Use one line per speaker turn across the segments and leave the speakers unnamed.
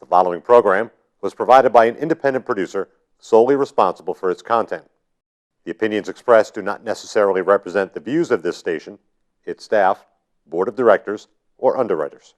The following program was provided by an independent producer solely responsible for its content. The opinions expressed do not necessarily represent the views of this station, its staff, board of directors, or underwriters.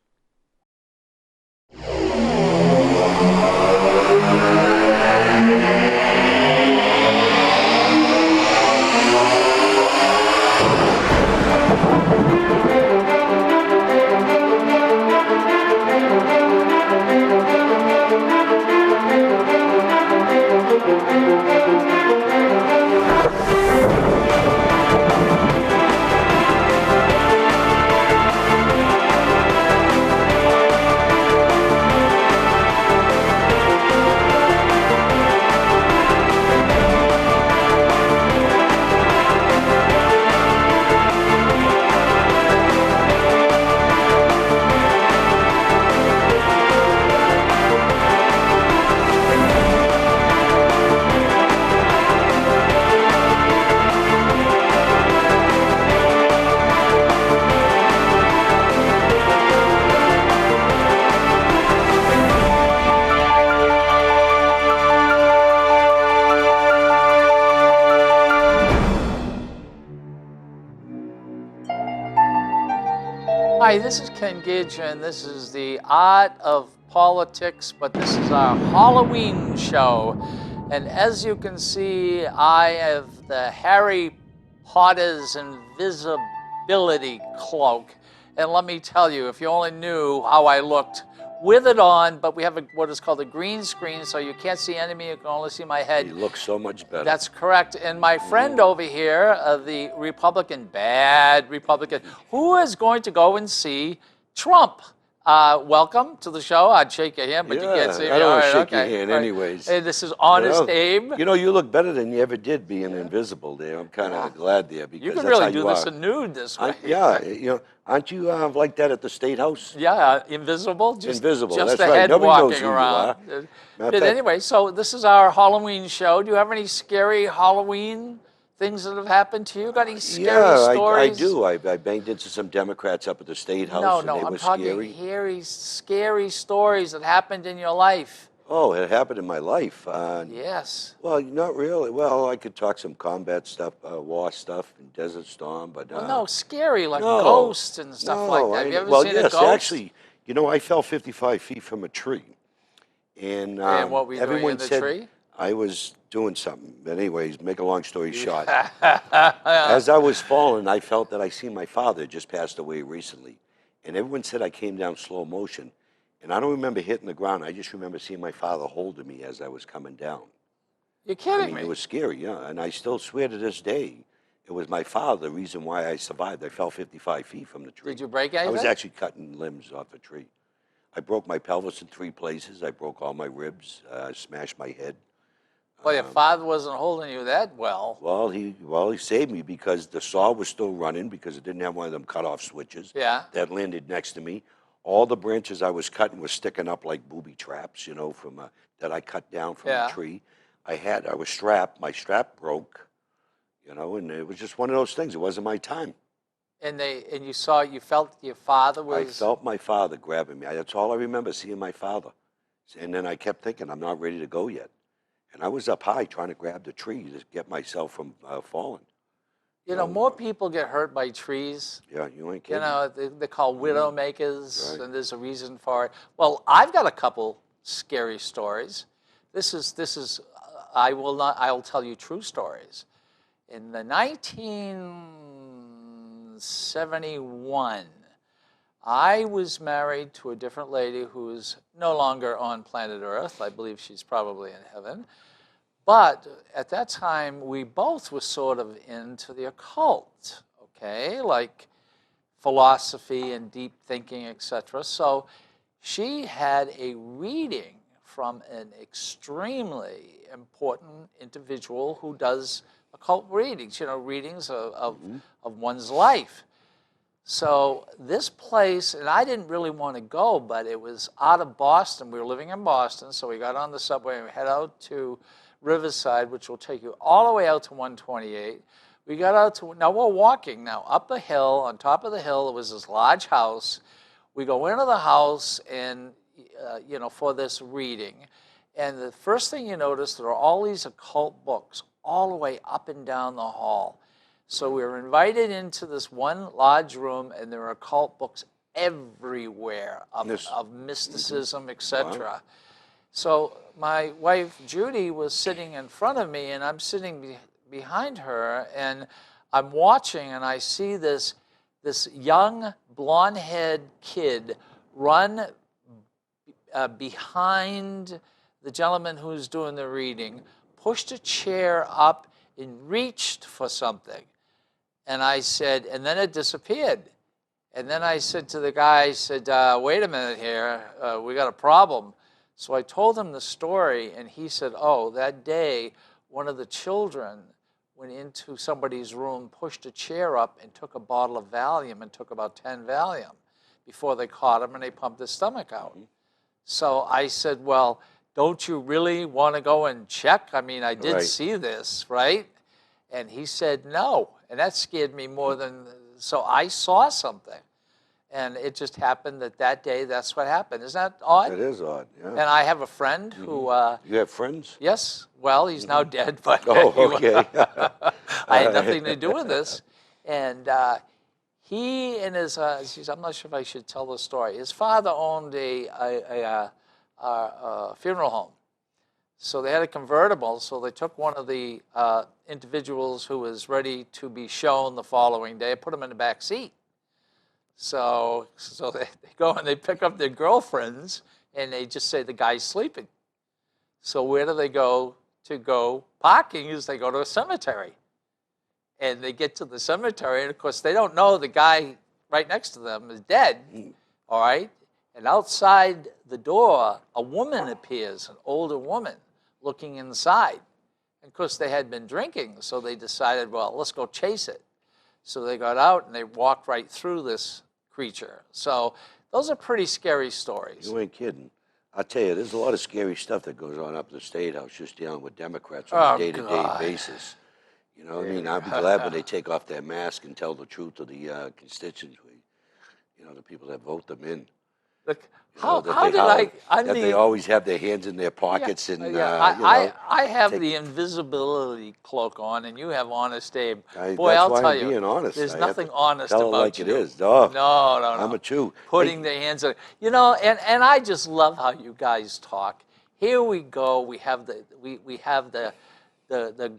Hi, this is Ken Gidge, and this is the Art of Politics, but this is our Halloween show. And as you can see, I have the Harry Potter's invisibility cloak. And let me tell you, if you only knew how I looked with it on, but we have what is called a green screen, so you can't see any of me, you can only see my head.
You look so much better.
That's correct. And my friend over here, the bad Republican, who is going to go and see Trump. Welcome to the show. I'd shake your hand, but you can't see me.
I don't want to
All right,
shake your hand anyways.
Hey, this is Honest Abe.
You know, you look better than you ever did being invisible there. I'm kind of glad there because
You can
that's
really
how
do
you
this
are.
in nude this way.
Aren't you like that at the State House?
Yeah, invisible.
Invisible,
Just
that's
the
right.
head
Nobody knows
walking
who you
around.
are.
But anyway, so this is our Halloween show. Do you have any scary Halloween things that have happened to you? Got any scary stories?
I do. I banged into some Democrats up at the State House,
No,
and they
I'm
were
talking
scary.
scary stories that happened in your life.
Oh, it happened in my life.
Yes.
Well, not really. Well, I could talk some combat stuff, war stuff, and Desert Storm, but
Well, no, scary, like
no,
ghosts and stuff like that. Have you ever seen a ghost?
Actually, I fell 55 feet from a tree. And
what were you doing
everyone
in the
said
tree?
I was doing something. But anyways, make a long story short. As I was falling, I felt that I seen my father just passed away recently. And everyone said I came down slow motion. And I don't remember hitting the ground. I just remember seeing my father holding me as I was coming down.
You're kidding me.
It was scary, yeah. And I still swear to this day, it was my father the reason why I survived. I fell 55 feet from the tree.
Did you break anything?
I was actually cutting limbs off a tree. I broke my pelvis in 3 places. I broke all my ribs, smashed my head.
Well, your father wasn't holding you that well.
Well, he saved me because the saw was still running because it didn't have one of them cut-off switches.
Yeah.
That landed next to me. All the branches I was cutting were sticking up like booby traps, from that I cut down from the tree. I was strapped. My strap broke, and it was just one of those things. It wasn't my time.
And you felt your father was.
I felt my father grabbing me. That's all I remember, seeing my father. And then I kept thinking, I'm not ready to go yet. And I was up high trying to grab the tree to get myself from falling.
More people get hurt by trees.
Yeah, you ain't kidding.
They're called widow makers, right. And there's a reason for it. Well, I've got a couple scary stories. I'll tell you true stories. In the 1971, I was married to a different lady who is no longer on planet Earth. I believe she's probably in heaven. But at that time, we both were sort of into the occult, okay, like philosophy and deep thinking, etc. So she had a reading from an extremely important individual who does occult readings, readings of one's life. So this place, and I didn't really want to go, but it was out of Boston. We were living in Boston, so we got on the subway and we head out to Riverside, which will take you all the way out to 128. We got out to, now we're walking now up a hill. On top of the hill, there was this large house. We go into the house, and for this reading. And the first thing you notice, there are all these occult books all the way up and down the hall. So we were invited into this one large room, and there are occult books everywhere of mysticism, etc. So my wife, Judy, was sitting in front of me, and I'm sitting behind her, and I'm watching, and I see this young, blonde-haired kid run behind the gentleman who's doing the reading, pushed a chair up and reached for something. And I said, and then it disappeared. And then I said to the guy, I said, wait a minute here, we got a problem. So I told him the story, and he said, oh, that day, one of the children went into somebody's room, pushed a chair up, and took a bottle of Valium, and took about 10 Valium before they caught him, and they pumped his stomach out. So I said, well, don't you really want to go and check? I mean, I did see this, right? And he said, no. And that scared me more than, so I saw something. And it just happened that day, that's what happened. Isn't that odd?
It is odd, yeah.
And I have a friend who...
you have friends?
Yes. Well, he's now dead, but...
Oh, okay.
I had nothing to do with this. And he and his... I'm not sure if I should tell the story. His father owned a funeral home. So they had a convertible, so they took one of the individuals who was ready to be shown the following day, put him in the back seat. So they go and they pick up their girlfriends, and they just say the guy's sleeping. So where do they go to go parking is they go to a cemetery. And they get to the cemetery, and of course they don't know the guy right next to them is dead, all right? And outside the door, a woman appears, an older woman, looking inside. And of course, they had been drinking, so they decided, well, let's go chase it. So they got out, and they walked right through this creature. So those are pretty scary stories.
You ain't kidding. I'll tell you, there's a lot of scary stuff that goes on up in the State House just dealing with Democrats on a day-to-day basis. You know what I mean? I'll be glad when they take off their mask and tell the truth to the constituency, the people that vote them in.
Look,
that they always have their hands in their pockets and
I have the invisibility cloak on, and you have Honest Abe. Boy, I'll tell you,
being honest.
there's nothing honest
tell
about
it like
you.
It is. Oh,
no.
I'm a Jew.
Putting their hands on, and I just love how you guys talk. Here we go. We have the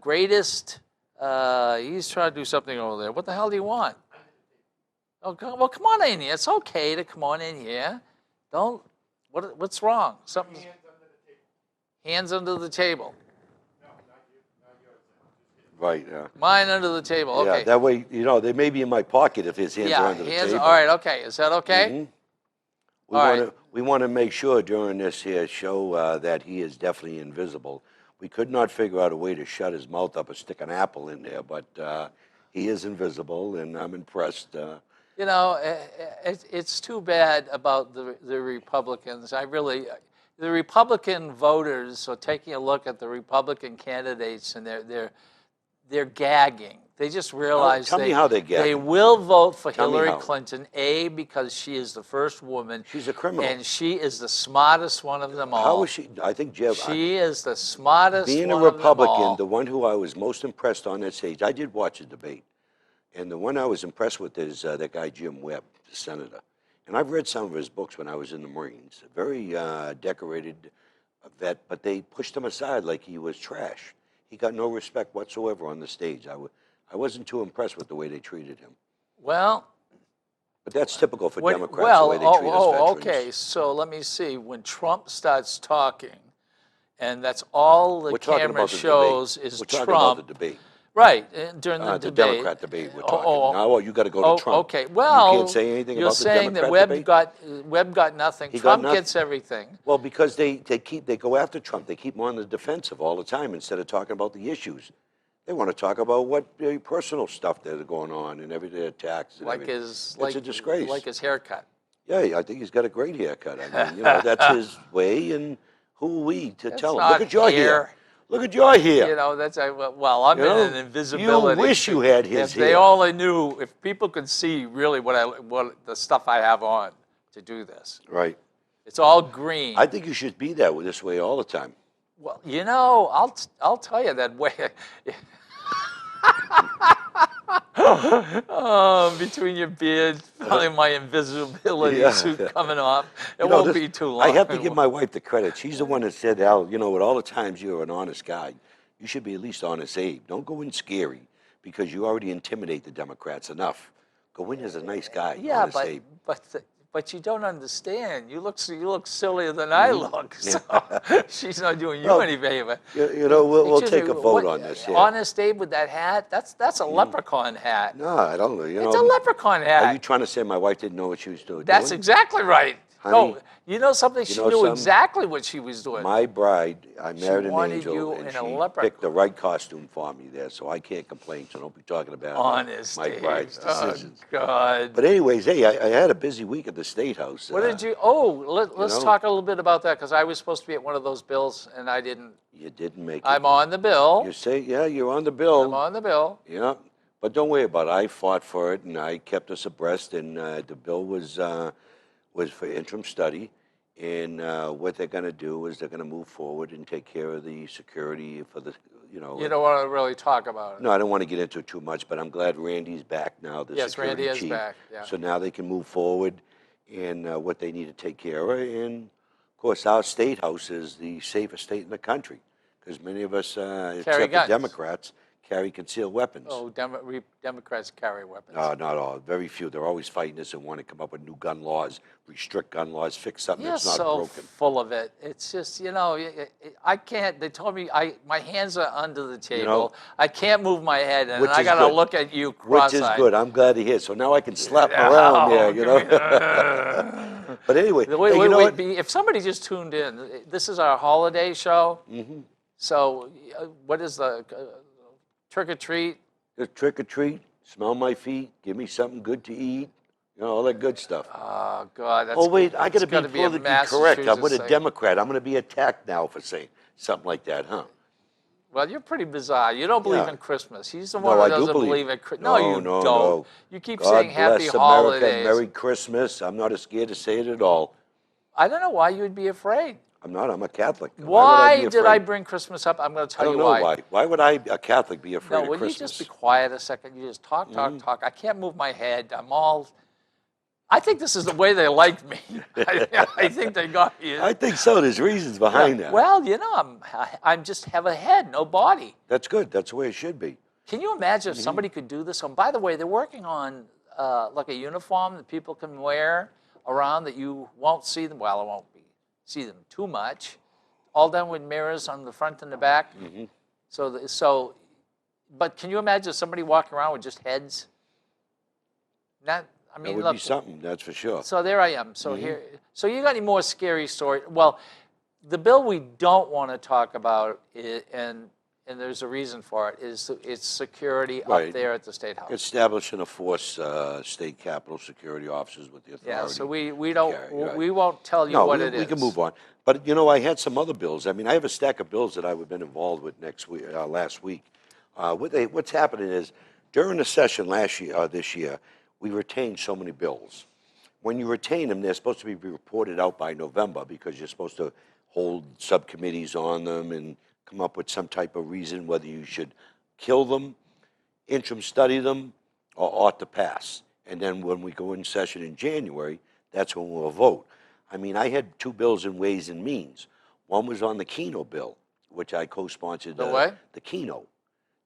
greatest. He's trying to do something over there. What the hell do you want? Oh, well, come on in here. It's okay to come on in here. Don't. What's wrong? Something. Hands under the table.
No, not you, not yours.
Right, yeah.
Mine under the table. Okay.
Yeah, that way, they may be in my pocket if his hands are under the table.
All right, okay. Is that okay?
We want to make sure during this here show that he is definitely invisible. We could not figure out a way to shut his mouth up or stick an apple in there, but he is invisible, and I'm impressed.
It's too bad about the Republicans. The Republican voters are taking a look at the Republican candidates, and they're gagging. They just realize
tell me how they're gagging.
They will vote for
Tell me
Hillary
how.
Clinton, A, because she is the first woman.
She's a criminal.
And she is the smartest one of them all.
How is she? I think Jeff.
She is the smartest
being
one
a Republican,
of them all.
the one who I was most impressed on that stage, I did watch the debate. And the one I was impressed with is that guy Jim Webb, the senator. And I've read some of his books when I was in the Marines. A very decorated vet, but they pushed him aside like he was trash. He got no respect whatsoever on the stage. I wasn't too impressed with the way they treated him.
Well,
but that's typical for Democrats, the way they treat us veterans.
Okay. So let me see. When Trump starts talking, and that's all the camera shows is Trump.
We're talking about the debate.
Right, during the
The
debate.
Democrat debate we're talking. Now, you got to go to Trump.
Okay, well,
you can't say anything about the
saying
Democrat
that
debate?
Webb got nothing.
He got
Trump
nothing.
gets everything.
Well, because they go after Trump. They keep him on the defensive all the time instead of talking about the issues. They want to talk about what personal stuff that are going on and everyday attacks. And it's a disgrace.
Like his haircut.
Yeah, I think he's got a great haircut. I mean, that's his way, and who are we to tell him? Look at your hair. Look at your hair.
That's well, I'm in an invisibility.
You wish you had his hair.
If they only knew, if people could see really what the stuff I have on to do this.
Right.
It's all green.
I think you should be this way all the time.
Well, I'll tell you that way. Between your beard, probably my invisibility
Yeah.
suit coming off, it
You know,
won't be too long.
I have to give my wife the credit. She's the one that said, Al, with all the times you're an honest guy, you should be at least honest Abe. Don't go in scary because you already intimidate the Democrats enough. Go in as a nice guy,
Yeah,
honest Abe.
but you don't understand. You look sillier than I look. So she's not doing you
Well,
any favor.
We'll
Excuse
take
me,
a vote
what-
on this. Yeah.
Honest Abe with that hat? That's a leprechaun hat.
No, I don't know.
It's a leprechaun hat.
Are you trying to say my wife didn't know what she was doing?
That's exactly right.
Honey,
No, you know something? She
know
knew
something?
exactly what she was doing.
My bride, I married an
wanted
angel,
you
and
in a
she
leopard
picked the right costume for me there, so I can't complain. So don't be talking about
Honest
my
Abe.
bride's decisions.
Oh, God.
But anyways, hey, I had a busy week at the State House.
What did you? Oh, let's
know?
talk a little bit about that because I was supposed to be at one of those bills and I didn't.
You didn't make it.
I'm on the bill.
You say, yeah, you're on the bill.
I'm on the bill.
Yeah, but don't worry about it. I fought for it, and I kept us abreast. And the bill was for interim study. And what they're going to do is they're going to move forward and take care of the security for the,
You don't want to really talk about it.
No, I don't want to get into it too much, but I'm glad Randy's back now, the
Yes,
security
Randy is
chief.
back, yeah.
So now they can move forward in what they need to take care of. And, of course, our State House is the safest state in the country because many of us, except the
guns.
Democrats, carry concealed weapons.
Oh, Democrats carry weapons.
No, not all. Very few. They're always fighting us and want to come up with new gun laws, restrict gun laws, fix something
You're
that's not
so
broken.
full of it. It's just, I can't. They told me my hands are under the table.
know,
I can't move my head, and
which
I
is
got to
good.
look at you
Which
cross-eyed.
is good. I'm glad to hear. So now I can slap them around there, But anyway,
Wait,
hey,
wait,
you know
wait.
what?
If somebody just tuned in, this is our holiday show. Mm-hmm. So, what is the trick or treat?
Just trick or treat, smell my feet, give me something good to eat, all that good stuff.
Oh God, that's.
Oh wait, I got to
it's
be
gotta a
politically correct. I'm with a
Massachusetts thing.
Democrat. I'm going to be attacked now for saying something like that, huh?
Well, you're pretty bizarre. You don't believe
Yeah.
in Christmas. He's the
No,
one who
I do
doesn't
believe.
believe in Christmas.
No,
you
no,
don't.
no.
You keep
God
saying Happy
bless
Holidays.
America, Merry Christmas. I'm not scared to say it at all.
I don't know why you would be afraid.
I'm not. I'm a Catholic.
Why
would
did
I
I
be afraid?
bring Christmas up? I'm going to
I
tell
don't
you
know
why.
why. Why would I, a Catholic, be afraid
No,
of
will
Christmas?
you just be quiet a second? You just talk, talk. I can't move my head. I think this is the way they like me. I think they got me.
I think so. There's reasons behind that.
Well, I'm just have a head, no body.
That's good. That's the way it should be.
Can you imagine if somebody could do this? And by the way, they're working on like a uniform that people can wear around that you won't see them. Well, I won't see them too much. All done with mirrors on the front and the back. But can you imagine somebody walking around with just heads?
That would
look.
be something, that's for sure.
So there I am. So so you got any more scary stories? Well, the bill we don't want to talk about, and there's a reason for it, is it's security
Right.
up there at the State House.
Establishing a force, state capitol security officers with the authority.
Yeah, so we don't
carry, right.
we won't tell you
No,
what
we,
it is.
we can move on. But I had some other bills. I mean, I have a stack of bills that I've been involved with last week. What's happening is during the session this year, we retained so many bills. When you retain them, they're supposed to be reported out by November because you're supposed to hold subcommittees on them and come up with some type of reason whether you should kill them, interim study them, or ought to pass. And then when we go in session in January, that's when we'll vote. I mean, I had two bills in Ways and Means. One was on the Keno bill, which I co-sponsored.
The what?
The Keno.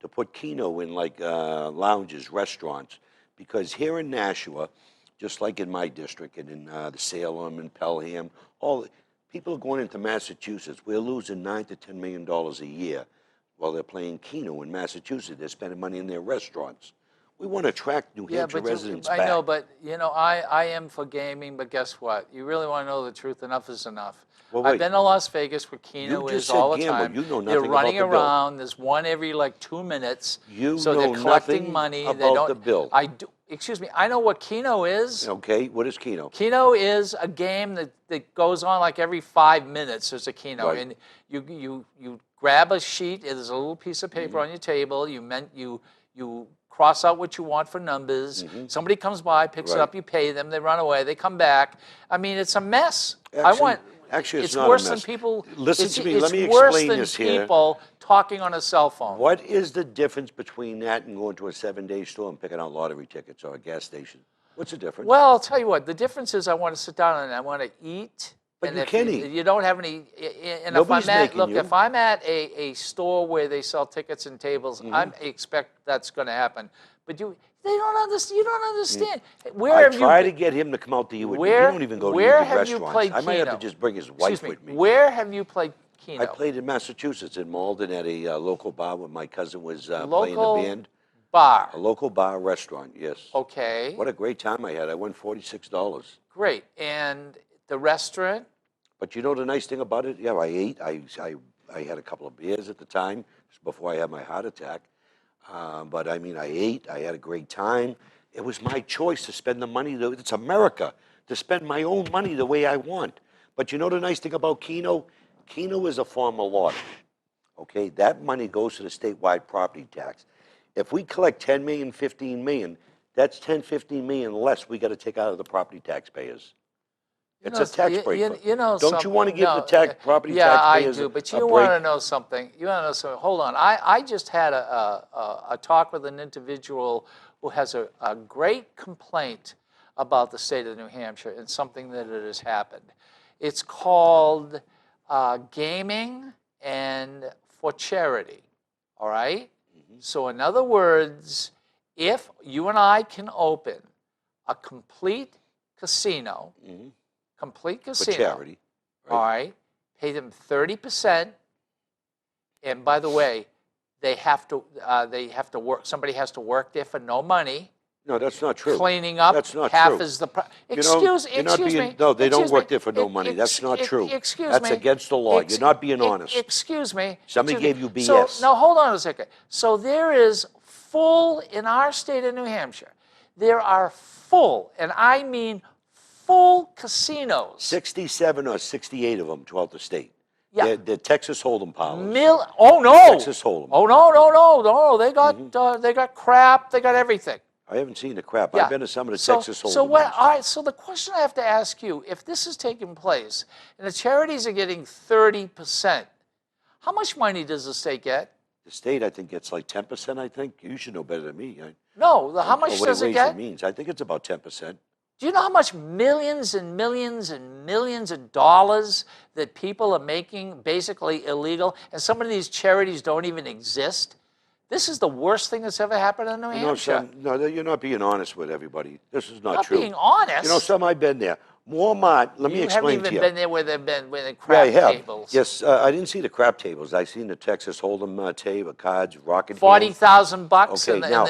To put Keno in like lounges, restaurants. Because here in Nashua, just like in my district and in the Salem and Pelham, people are going into Massachusetts. We're losing $9 to $10 million a year while they're playing Keno in Massachusetts. They're spending money in their restaurants. We want to attract New Hampshire residents back.
I know, but I am for gaming, but guess what? You really want to know the truth, enough is enough.
Well,
I've
wait.
been to Las Vegas where Keno
You just
is
said
all the
gamble.
time.
You know
They're
nothing
running
about the bill.
around. There's one every like 2 minutes.
You
so
know
they're collecting
nothing
money. They
about
don't,
the bill.
I do. Excuse me. I know what Keno is.
Okay, what is Keno?
Keno is a game that goes on like every 5 minutes. There's a Keno,
Right.
and you grab a sheet. There's a little piece of paper
Mm-hmm.
on your table. You cross out what you want for numbers. Somebody comes by, picks it
Right.
up, you pay them, they run away, they come back. I mean, it's a mess.
Actually, it's not a
worse than
mess.
people.
Listen to me, let me
It's worse
explain
than
this here.
people talking on a cell phone.
What is the difference between that and going to a 7-day store and picking out lottery tickets or a gas station? What's the difference?
Well, I'll tell you what. The difference is I want to sit down and I want to eat.
But
and
you
if
can't eat.
You don't have any. And
Nobody's
if I'm at
making
look,
you.
if I'm at a store where they sell tickets and tables,
Mm-hmm.
I expect that's going to happen. But they don't understand. You don't understand. Where
I
have
try
you?
to get him to come out to eat with me. He
Where?
don't even go to
Where
eat at
have you
restaurants.
played
I might have to
Keno?
just bring his wife
Excuse me.
with me.
Where have you played Keno?
I played in Massachusetts, in Malden, at a local bar when my cousin was playing the
Local
band.
bar.
A local bar restaurant, yes.
Okay.
What a great time I had. I won $46.
Great. And the restaurant?
But you know the nice thing about it? Yeah, I ate. I had a couple of beers at the time before I had my heart attack. But I mean, I ate. I had a great time. It was my choice to spend the money. It's America, to spend my own money the way I want. But you know the nice thing about Keno? Keno is a form of lottery. Okay, that money goes to the statewide property tax. If we collect 10 million, 15 million, that's 10, 15 million less we got to take out of the property taxpayers. It's a tax breaker.
You know
Don't you want to
something?
give the property
yeah,
taxpayers
I do. But
a
you
break?
want to know something. You want to know something. Hold on. I just had a talk with an individual who has a great complaint about the state of New Hampshire and something that has happened. It's called gaming and for charity. All right? So in other words, if you and I can open a complete casino, complete
For
casino,
charity.
all right, pay them 30%, and by the way, they have to work. Somebody has to work there for no money.
No, that's not true.
Cleaning up
That's not
half
true.
is the.
You're not being,
Me.
no, they don't
excuse
work
me.
there for no money. That's not true.
Excuse
That's
me.
against the law. You're not being honest.
Excuse me.
Somebody
Excuse
gave
me.
you BS.
So now hold on a second. So there is full in our state of New Hampshire. There are full, and I mean full casinos.
67 or 68 of them throughout the state.
Yeah.
They're Texas Hold'em parlors.
Oh no!
Texas Hold'em.
Oh no! They got crap. They got everything.
I haven't seen the crap.
Yeah.
I've been to some of the
So-
Texas Hold'em.
So what?
ones.
All right. So the question I have to ask you: if this is taking place and the charities are getting 30%, how much money does the state get?
The state, I think, gets like 10%, I think. You should know better than me.
No. How much
what
does it
Ways
get?
and Means. I think it's about 10%.
Do you know how much millions and millions and millions of dollars that people are making basically illegal? And some of these charities don't even exist. This is the worst thing that's ever happened in New
No,
Hampshire.
son, no, you're not being honest with everybody. This is not
Not
true.
being honest.
You know, some I've been there. Walmart, let me
You haven't
explain
even
to you.
been there where they've been with the
Yeah,
crap
I have.
tables.
Yes, I didn't see the crap tables. I seen the Texas Hold'em table, cards, rocket.
40,000 bucks,
Okay, now-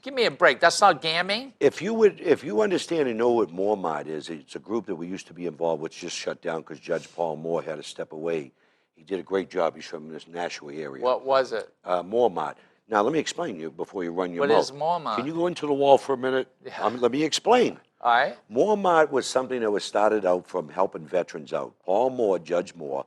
give me a break. That's not gaming.
If you understand and know what Walmart is, it's a group that we used to be involved with, just shut down because Judge Paul Moore had to step away. He did a great job. He's from this Nashua area.
What was it?
Walmart. Now let me explain you before you run your
What
mouth.
is Walmart?
Can you go into the wall for a minute?
Yeah.
Let me explain.
All right.
Walmart was something that was started out from helping veterans out. Paul Moore, Judge Moore,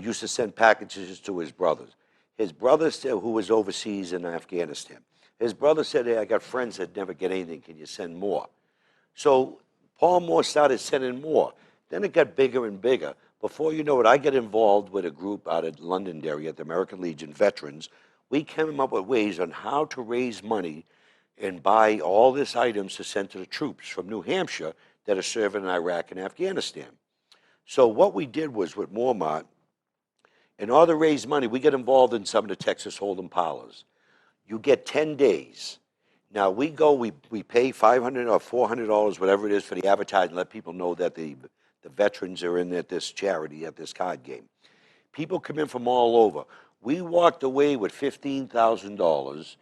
used to send packages to his brothers. His brother, who was overseas in Afghanistan, his brother said, "Hey, I got friends that never get anything. Can you send more?" So Paul Moore started sending more. Then it got bigger and bigger. Before you know it, I got involved with a group out at Londonderry at the American Legion Veterans. We came up with ways on how to raise money and buy all these items to send to the troops from New Hampshire that are serving in Iraq and Afghanistan. So what we did was with Walmart, in order to raise money, we get involved in some of the Texas Hold'em parlors. You get 10 days. Now we pay $500 or $400, whatever it is, for the advertising, let people know that the veterans are in at this charity, at this card game. People come in from all over. We walked away with $15,000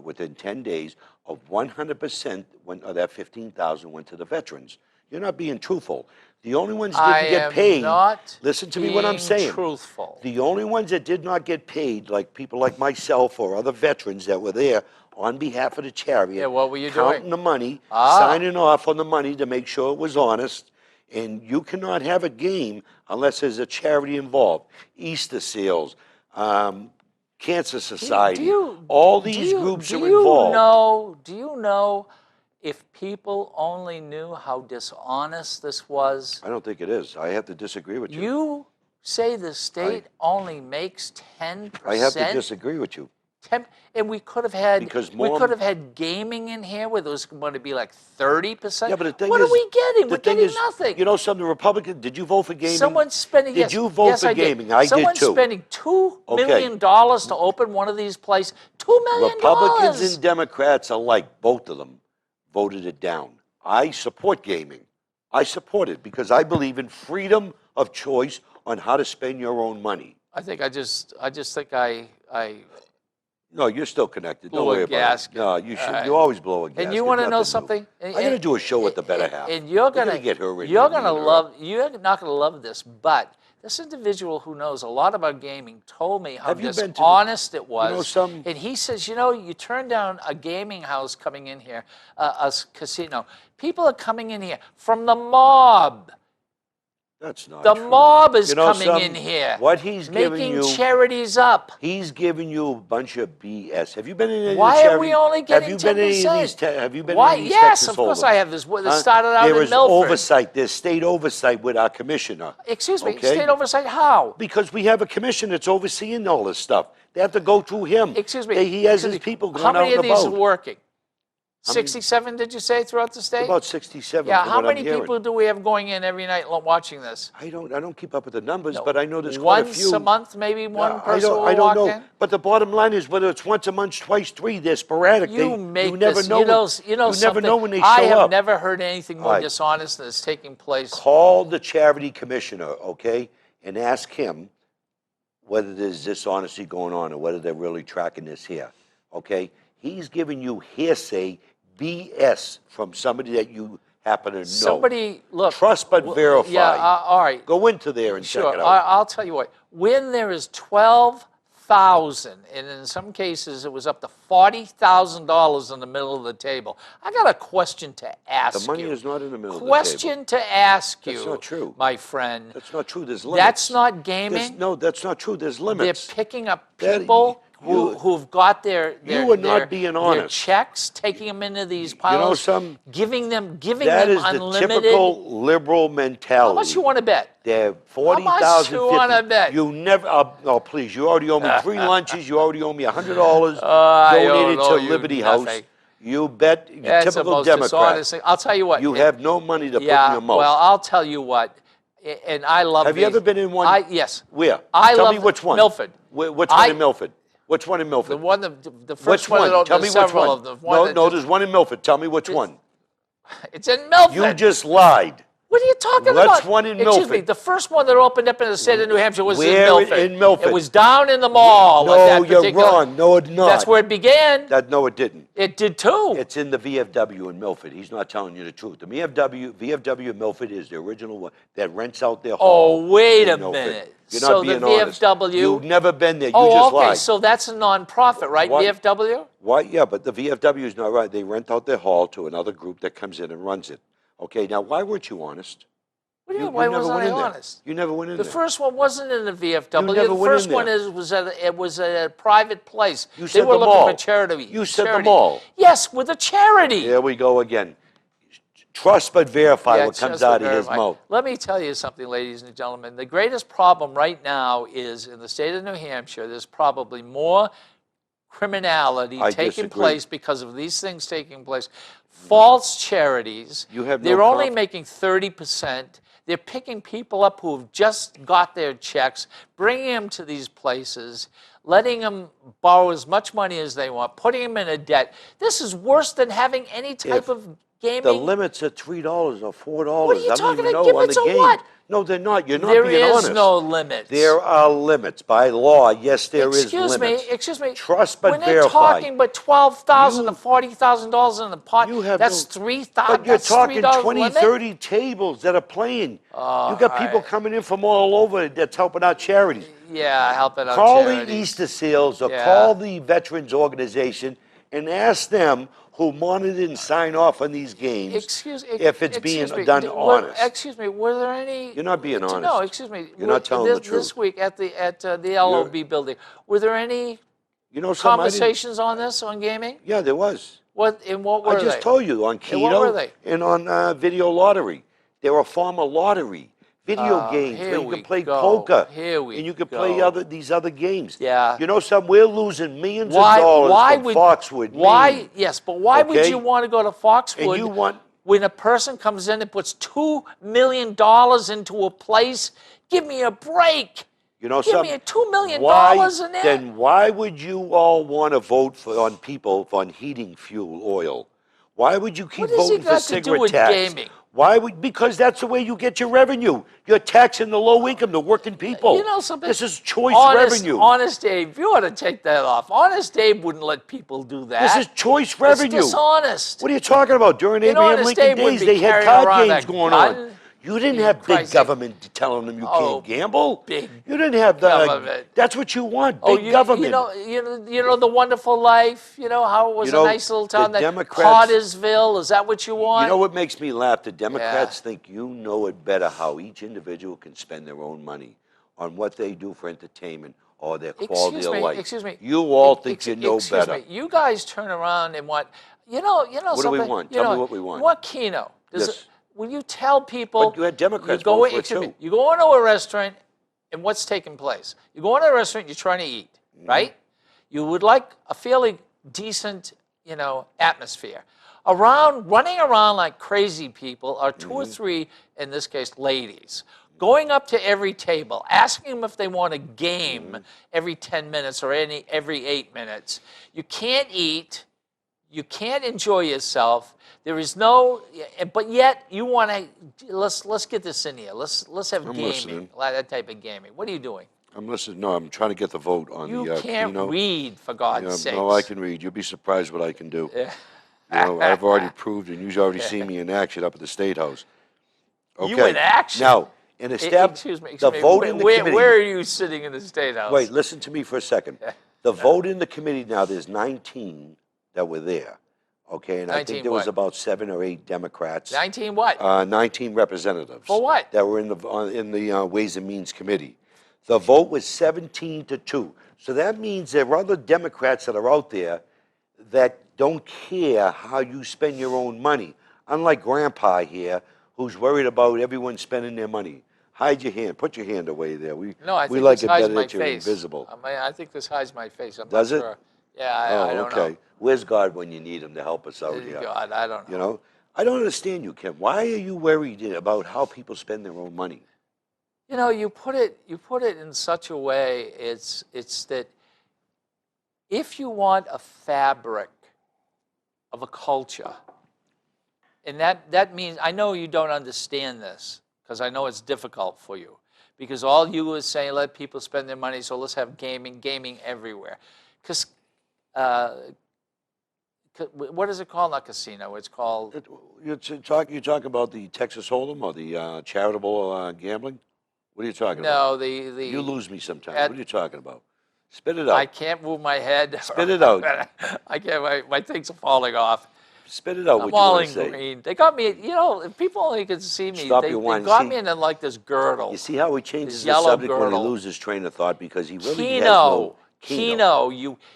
within 10 days of 100% of that $15,000 went to the veterans. You're not being truthful. The only ones that didn't get paid.
Not
listen to me what I'm
being
saying.
Truthful.
The only ones that did not get paid, like people like myself or other veterans that were there on behalf of the charity.
Yeah, what were you
counting
doing?
the money,
Ah.
signing off on the money to make sure it was honest. And you cannot have a game unless there's a charity involved. Easter sales, Cancer Society.
Do you,
All
do
these
you-
groups
do
are
you
involved.
Know, do you know if people only knew how dishonest this was?
I don't think it is. I have to disagree with you.
You say the state only makes 10%.
I have to disagree with you.
And we could have had
Because
we
more-
could have had gaming in here where there was going to be like 30%.
Yeah, but the thing
what
is,
are we getting?
the
We're
thing
getting
is,
nothing.
You know something, the Republican, did you vote for gaming?
Someone's spending.
Did
yes,
you vote
yes,
for
I did.
gaming? I
Someone's
did too.
spending $2
Okay.
million to open one of these places. $2 million.
Republicans and Democrats alike, both of them, voted it down. I support gaming. I support it because I believe in freedom of choice on how to spend your own money.
I think I just think I
No, you're still connected.
Blew
Don't
a
worry about
gasket.
it. No, you should.
All right.
You always blow a gasket.
and you want to know
nothing new.
something?
I'm going to do a show with the better half.
And you're
We're
going
gonna get her in
You're
here,
going to
me and her.
love. You're not going to love this, but this individual who knows a lot about gaming told me how
Have you been to the-
dishonest it was.
some-
And he says, you turn down a gaming house coming in here, a casino. People are coming in here from the mob.
That's not
The
true.
mob is
You know
coming in
something?
here.
What he's giving
making
you,
charities up.
he's giving you a bunch of BS. Have you been in any
Why
of the
are we
charity-
only getting
Have you been in any of
10%?
these? Have you been
Why?
in any of these
Yes,
Texas
of course
Hold'em?
I have. This
Huh?
started out
There
in
is
Milford.
oversight. There's state oversight with our commissioner.
Excuse me,
okay?
state oversight how?
Because we have a commission that's overseeing all this stuff. They have to go through him.
Excuse me.
He has
excuse
his
me,
people going
how
out
many
and
of these
about.
are working?
How many-
67, did you say, throughout the state?
About 67.
yeah,
from
how
what
many
I'm hearing.
people do we have going in every night watching this?
I don't keep up with the numbers, but I know there's quite a
Once
few.
a month, maybe one
I
person will
don't
walk
know.
in?
But the bottom line is whether it's once a month, twice, three, they're sporadic.
You make
you never
this,
know
you know,
when,
you know
you
something.
never know when they show
I have
up.
never heard anything more
All right.
dishonest than is taking place.
Call the charity commissioner, okay, and ask him whether there's dishonesty going on or whether they're really tracking this here, okay? He's giving you hearsay BS from somebody that you happen to know.
Somebody, look.
Trust but verify.
Yeah, all right.
Go into there and
Sure,
check it out.
I'll tell you what. When there is 12,000, and in some cases it was up to $40,000 in the middle of the table, I got a question to ask
The money
you.
is not in the middle of the
Question to ask you,
That's not true.
my friend.
That's not true. There's limits.
That's not gaming.
No, that's not true. There's
They're
limits.
picking up
That-
people
you-
who've got their
You are not
their-
being
their
honest.
checks, taking them into these
know
piles,
some-
giving them
That is the
unlimited.
typical liberal mentality.
How much you want to bet?
They're
much
40,000,
you wanna
50.
bet?
You never, oh, please, you already owe me 3 lunches. You already owe me $100
I
donated
owe
to
you
Liberty
nothing.
House. You bet, you
That's the
typical
most
Democrat.
dishonest thing. I'll tell you what.
You have no money to put in
yeah,
your mouth.
well, I'll tell you what. And I love
Have you
these.
ever been in one?
Yes.
Where?
I
Tell
love
me which one.
Milford.
Which
I-
one in Milford? Which one in Milford?
The one, the first
Which
one.
one?
That,
Tell me
there's
which
several
one.
of them.
No,
that
no,
just-
there's one in Milford. Tell me which one.
It's in Milford.
You just lied.
What are you talking
Which
about?
one in
Excuse me.
Milford?
The first one that opened up in the state of New Hampshire was
Where
in Milford.
in Milford?
It was down in the mall. at
No,
that
you're
particular-
wrong. No, it's not.
That's where it began.
No, it didn't.
It did too.
It's in the VFW in Milford. He's not telling you the truth. The VFW in Milford is the original one that rents out their hall.
Oh, wait
in
a
Milford.
minute.
You're
So
not
the
being honest.
VFW
You've never been there. You
Oh,
just
okay.
lied.
So that's a nonprofit, right?
What?
VFW.
Why? Yeah, but the VFW is not right. They rent out their hall to another group that comes in and runs it. Okay, now why weren't you honest?
What do you
You-
mean? Why
you never
wasn't
went
I
in there.
honest?
You never went in
The
there.
first one wasn't in the VFW.
You never
The
went in
first one
there.
was at a private place.
You
They
said
were
the
looking
mall.
for charity.
You said the
charity.
mall.
Yes, with a charity.
Here we go again. Trust but verify
Yeah,
what comes
just
out
to
of his
verify.
mouth.
Let me tell you something, ladies and gentlemen. The greatest problem right now is in the state of New Hampshire, there's probably more criminality
I
taking
disagree.
place because of these things taking place. False charities.
You have no
They're only
conf-
making 30%. They're picking people up who have just got their checks, bringing them to these places, letting them borrow as much money as they want, putting them in a debt. This is worse than having any type
If
of gaming.
The limits are $3 or $4.
What are you
I
talking
don't even
about?
know on
Limits
the
of
game.
what?
No, they're not. You're not
There
being
is
honest.
no limits.
There are limits by law. Yes, there is
Excuse
limits.
me.
Trust but
when
verify.
they're talking about $12,000
You-
to $40,000 in the pot,
You have
that's
no-
$3,000.
But you're
that's
talking
$3
20,
limit?
30 tables that are playing. You got people
right.
coming in from all over that's helping out charities.
Yeah, helping out
Call
charities.
the Easter Seals or
Yeah.
call the Veterans Organization and ask them who monitor and sign off on these games if it's being done honest.
Excuse me, were there any?
You're not being honest.
No, excuse me.
You're not telling the truth.
This week at the LOB building, were there any
You know something?
conversations on this, on gaming?
Yeah, there was.
What were
I just
they?
told you on
And what were
Keto
they?
and on Video Lottery. They're a form of lottery. Video games
here
where you
we
can play
go.
poker.
Here we
and you can
go.
play these other games.
Yeah.
You know something? We're losing millions
Why?
of dollars
Why
from
would
Foxwood.
Why?
Maine.
Yes, but why would
Okay?
you want to go to Foxwood?
And you want-
when a person comes in and puts $2 million into a place? Give me a break.
You know
Give
something?
me a $2 million
Why,
in there.
then why would you all want to vote on people on heating fuel oil? Why would you keep
What has
voting
it
for
got to
cigarette
do with
tax?
gaming?
Why would? Because that's the way you get your revenue. You're taxing the low income, the working people.
You know something?
This is choice
Honest,
revenue.
Honest Dave, you ought to take that off. Honest Dave wouldn't let people do that.
This is choice revenue.
It's dishonest.
What are you talking about? During
You know,
Abraham
Honest
Lincoln
Dave wouldn't
days,
be
they had
carrying
card
around
games
a
going
gun.
on. You didn't have big
Christ,
government telling them you
Oh,
can't gamble.
big
You didn't have the.
government.
That's what you want.
Oh,
Big government.
You know the Wonderful Life. You know how it was
You know,
a nice little town.
the
That
Democrats-
Pottersville. Is that what you want?
You know what makes me laugh? The Democrats think you know it better how each individual can spend their own money on what they do for entertainment or their quality of life.
Excuse me.
You all think you know
excuse
better.
Me. You guys turn around and want. You know
What do
something.
we want?
You
Tell me
know,
what we want.
You want Keno.
Yes.
Will you tell people?
But you had Democrats
you go,
vote for it,
excuse me,
too.
you go into a restaurant, and what's taking place? You go into a restaurant, you're trying to eat,
Mm-hmm.
right? You would like a fairly decent, atmosphere. Running around like crazy people are 2
Mm-hmm.
or 3, in this case, ladies, going up to every table, asking them if they want a game
Mm-hmm.
every 10 minutes or every 8 minutes. You can't eat. You can't enjoy yourself. There is no, but yet you want to. Let's get this in here. Let's have gaming,
listening.
that type of gaming. What are you doing?
I'm listening. No, I'm trying to get the vote on
You
the
can't
Keno.
read, for God's sake.
No, I can read. You'll be surprised what I can do. I've already proved, and you've already seen me in action up at the State House. Okay.
You in action?
Now, in a step,
Excuse me.
the vote in the committee.
Where are you sitting in the State House?
Wait, listen to me for a second. The vote in the committee now, there's 19 that were there. Okay, and I
19
think there was
what?
about 7 or 8 Democrats.
19 what?
19 representatives.
For what?
That were in the Ways and Means Committee. The vote was 17-2. So that means there are other Democrats that are out there that don't care how you spend your own money. Unlike Grandpa here, who's worried about everyone spending their money. Hide your hand. Put your hand away there. We
No, I think
like
this
it
hides
better
my
that you're
face.
invisible.
I think this hides my face. I'm
Does
not
it?
sure. Yeah, I don't
okay.
know.
Where's God when you need him to help us out here?
God, I don't know.
You know? I don't understand you, Kim. Why are you worried about how people spend their own money?
You put it in such a way. It's that if you want a fabric of a culture, and that means, I know you don't understand this because I know it's difficult for you, because all you is saying, let people spend their money, so let's have gaming everywhere. Because what is it called? Not casino. It's called.
You talk about the Texas Hold'em or the charitable gambling? What are you talking about?
No, the.
You lose me sometimes.
at-
What are you talking about? Spit it out.
I can't move my head.
Spit it out.
I can't. My things are falling off.
Spit it out.
I'm
What you
all
want
in
to say?
green. They got me. If people only could see me,
Stop
they
your whining.
got
See-
me in like this girdle.
You see how he changes
This
the
yellow
subject when he
girdle.
loses train of thought because he really has no
Keno,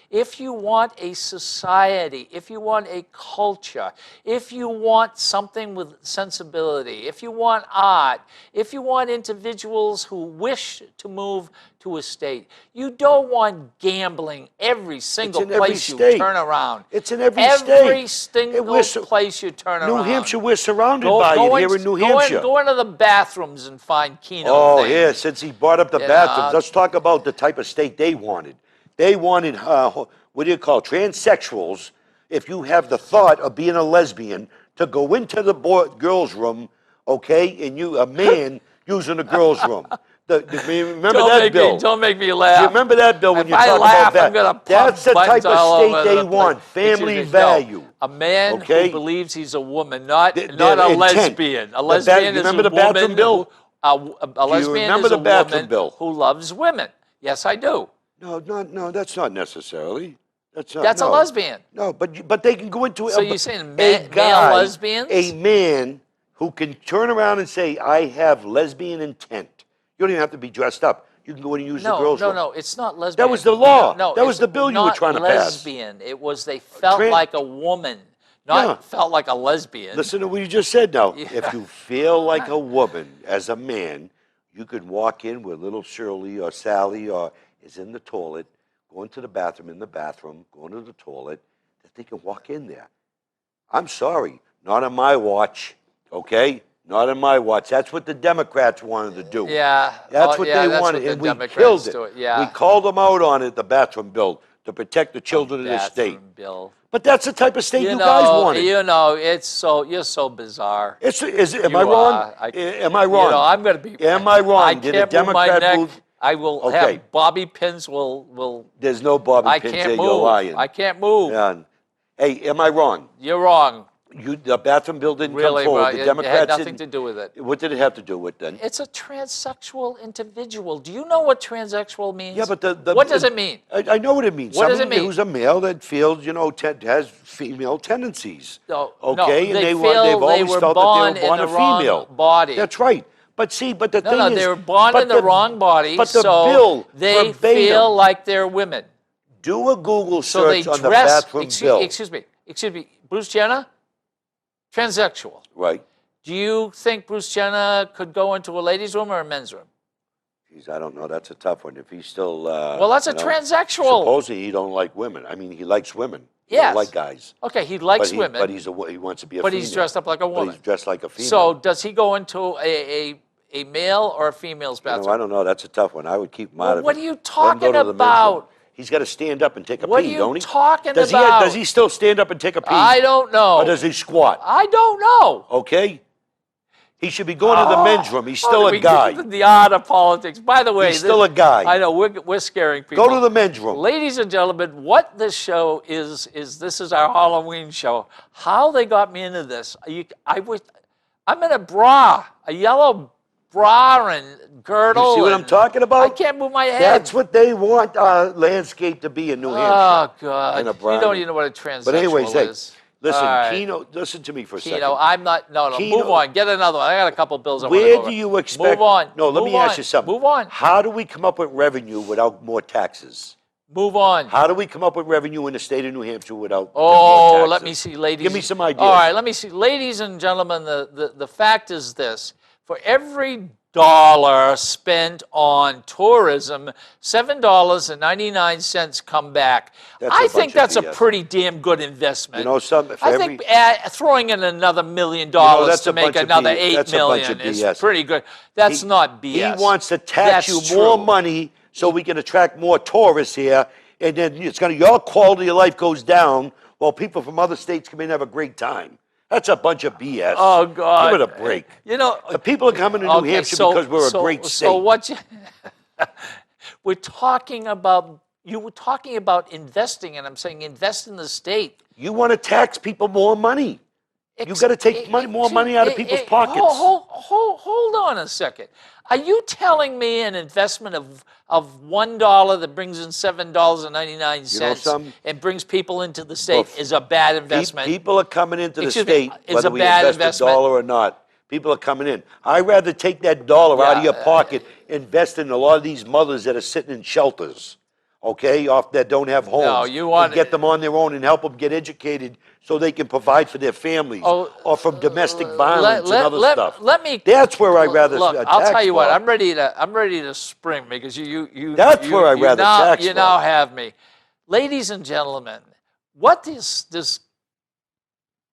if you want a society, if you want a culture, if you want something with sensibility, if you want art, if you want individuals who wish to move to a state, you don't want gambling every single
in every
place you
state.
turn around.
It's in every
Every
state.
single place you turn around.
New Hampshire, we're surrounded by it here in New Hampshire.
Go into the bathrooms and find Keno
Oh,
things.
yeah, since he brought up the
You
bathrooms,
know.
let's talk about the type of state they wanted. They wanted, what do you call it, transsexuals, if you have the thought of being a lesbian, to go into the girls' room, okay, and you, a man using the girls' room. Remember that bill?
Don't make me laugh.
Do you remember that bill when
If
you
I
talk
laugh,
about that?
I'm gonna pump
That's the type
buttons all
of
over
state they
the
want,
place. Excuse
family
me, no.
value.
A man
Okay?
who believes he's a woman, not
Their
a
intent.
lesbian. A
The
lesbian
you
is
remember
a
the bathroom
woman
bill?
a lesbian
remember
is
the
a
bathroom
woman
bill?
who loves women. Yes, I do.
No, that's not necessarily. That's not,
That's a
no.
lesbian.
No, but they can go into
So
a,
you're saying
a
male
guy,
lesbians?
a man who can turn around and say, I have lesbian intent. You don't even have to be dressed up. You can go in and use the girls' room.
No, it's not lesbian.
That was the law.
No,
That was
it's
the bill you were
not
trying to pass.
lesbian. It was they felt
Tran-
like a woman, not
Yeah.
felt like a lesbian.
Listen to what you just said now.
Yeah.
If you feel like a woman as a man, you could walk in where little Shirley or Sally or is in the toilet, going to the bathroom, going to the toilet, that they can walk in there. I'm sorry, not on my watch, okay? Not on my watch. That's what the Democrats wanted to do.
Yeah.
That's what
yeah,
they
that's
wanted,
what the
and we
Democrats
killed it.
do it. Yeah.
We called them out on it, the bathroom bill, to protect the children of this state.
Bathroom bill.
But that's the type of state you
You
guys
know,
wanted.
you're so bizarre.
Am
You
I wrong?
are.
Am I wrong?
You know, I'm going to be.
Am I wrong?
I
Did a
can't move my
Democrat
neck.
move?
I will
Okay.
have bobby pins. Will.
There's no bobby
I
pins
can't
there.
move.
You're lying.
I can't move.
Yeah. Hey, am I wrong?
You're wrong.
The bathroom bill didn't
Really,
come forward.
bro.
The
It
Democrats
had nothing
didn't.
to do with it.
What did it have to do with then?
It's a transsexual individual. Do you know what transsexual means?
Yeah, but
what does it mean?
I know what it means.
What does it
Somebody
mean?
who's a male that feels, has female tendencies.
No,
Okay,
no,
and
they
they've
feel
always
they were
felt
born
that they were born
in
a
the wrong
female.
body.
That's right. But see, but the thing is,
they were born
but
in the wrong body,
But the
so
bill
they
verbatim,
feel like they're women.
do a Google
So they
search on the
dress.
bathroom bill.
Excuse me, Bruce Jenner, transsexual.
Right.
Do you think Bruce Jenner could go into a ladies' room or a men's room?
Geez, I don't know. That's a tough one. If he's still
Well, that's a transsexual.
Supposedly he don't like women. I mean, he likes women. He
Yes.
don't like guys.
Okay, he likes
But
women,
But he wants to be a
but
female.
he's dressed up like a
But
woman.
he's dressed like a female.
So does he go into a male or a female's
I
bathroom?
don't know. That's a tough one. I would keep him out
Well,
of it.
what are you
Let him go
talking
to the men's room.
about?
He's got to stand up and take a
What
pee,
are you
don't he?
talking
does
about?
Does he still stand up and take a pee?
I don't know.
Or does he squat?
I don't know.
Okay? He should be going to the men's room. He's still
Oh,
a
we
guy.
get into the art of politics. By the way,
He's still a guy.
I know we're scaring people.
Go to the men's room.
Ladies and gentlemen, what this show is this is our Halloween show. How they got me into this? I'm in a bra, a yellow bra and girdle.
You see what I'm
and
talking about?
I can't move my head.
That's what they want our landscape to be in New Hampshire.
Oh God!
And a
You
bra.
don't even know what a transsexual
But anyways, hey,
is.
listen,
All right.
Keno, listen to me for a second.
Keno, I'm not. No,
Keno-
move on. Get another one. I got a couple bills. I wanna
Where
go over.
do you expect?
Move on.
No, let
Move
me ask
on.
you something.
Move on.
How do we come up with revenue without more taxes?
Move on.
How do we come up with revenue in the state of New Hampshire without more
Oh,
taxes?
let me see, ladies.
Give me some ideas.
All right, let me see. Ladies and gentlemen, the fact is this. For every dollar spent on tourism, $7.99 come back.
That's a
I
bunch
think
of
that's a
BS.
pretty damn good investment.
You know something? For
I
every-
think throwing in another $1 million
that's
to
a
make
bunch of
another
BS.
$8
That's a bunch
million
of
is
BS.
pretty good. That's not BS.
He wants to tax
That's
you more
true.
money so we can attract more tourists here, and then your quality of life goes down while people from other states come in and have a great time. That's a bunch of BS.
Oh God!
Give it a break.
You know,
The people are coming to New Hampshire because we're a great state.
So what? We're talking about. You were talking about investing, and I'm saying invest in the state.
You want to tax people more money. You got to take more money out of people's pockets.
Hold on a second. Are you telling me an investment of $1 that brings in $7.99
something?
and brings people into the state
Well,
is a bad investment?
People are coming into the
Excuse me,
state,
it's
whether
a
we
bad
invest
investment.
a dollar or not. People are coming in. I'd rather take that dollar out of your pocket, invest in a lot of these mothers that are sitting in shelters, okay, that don't have homes.
No, you want-
and get them on their own and help them get educated so they can provide for their families, or from domestic violence and other stuff.
Let me.
That's where I'd rather
look.
tax
I'll tell you what.
for.
I'm ready to spring because you.
That's where I'd rather tax
You
for.
now have me, ladies and gentlemen. What is this?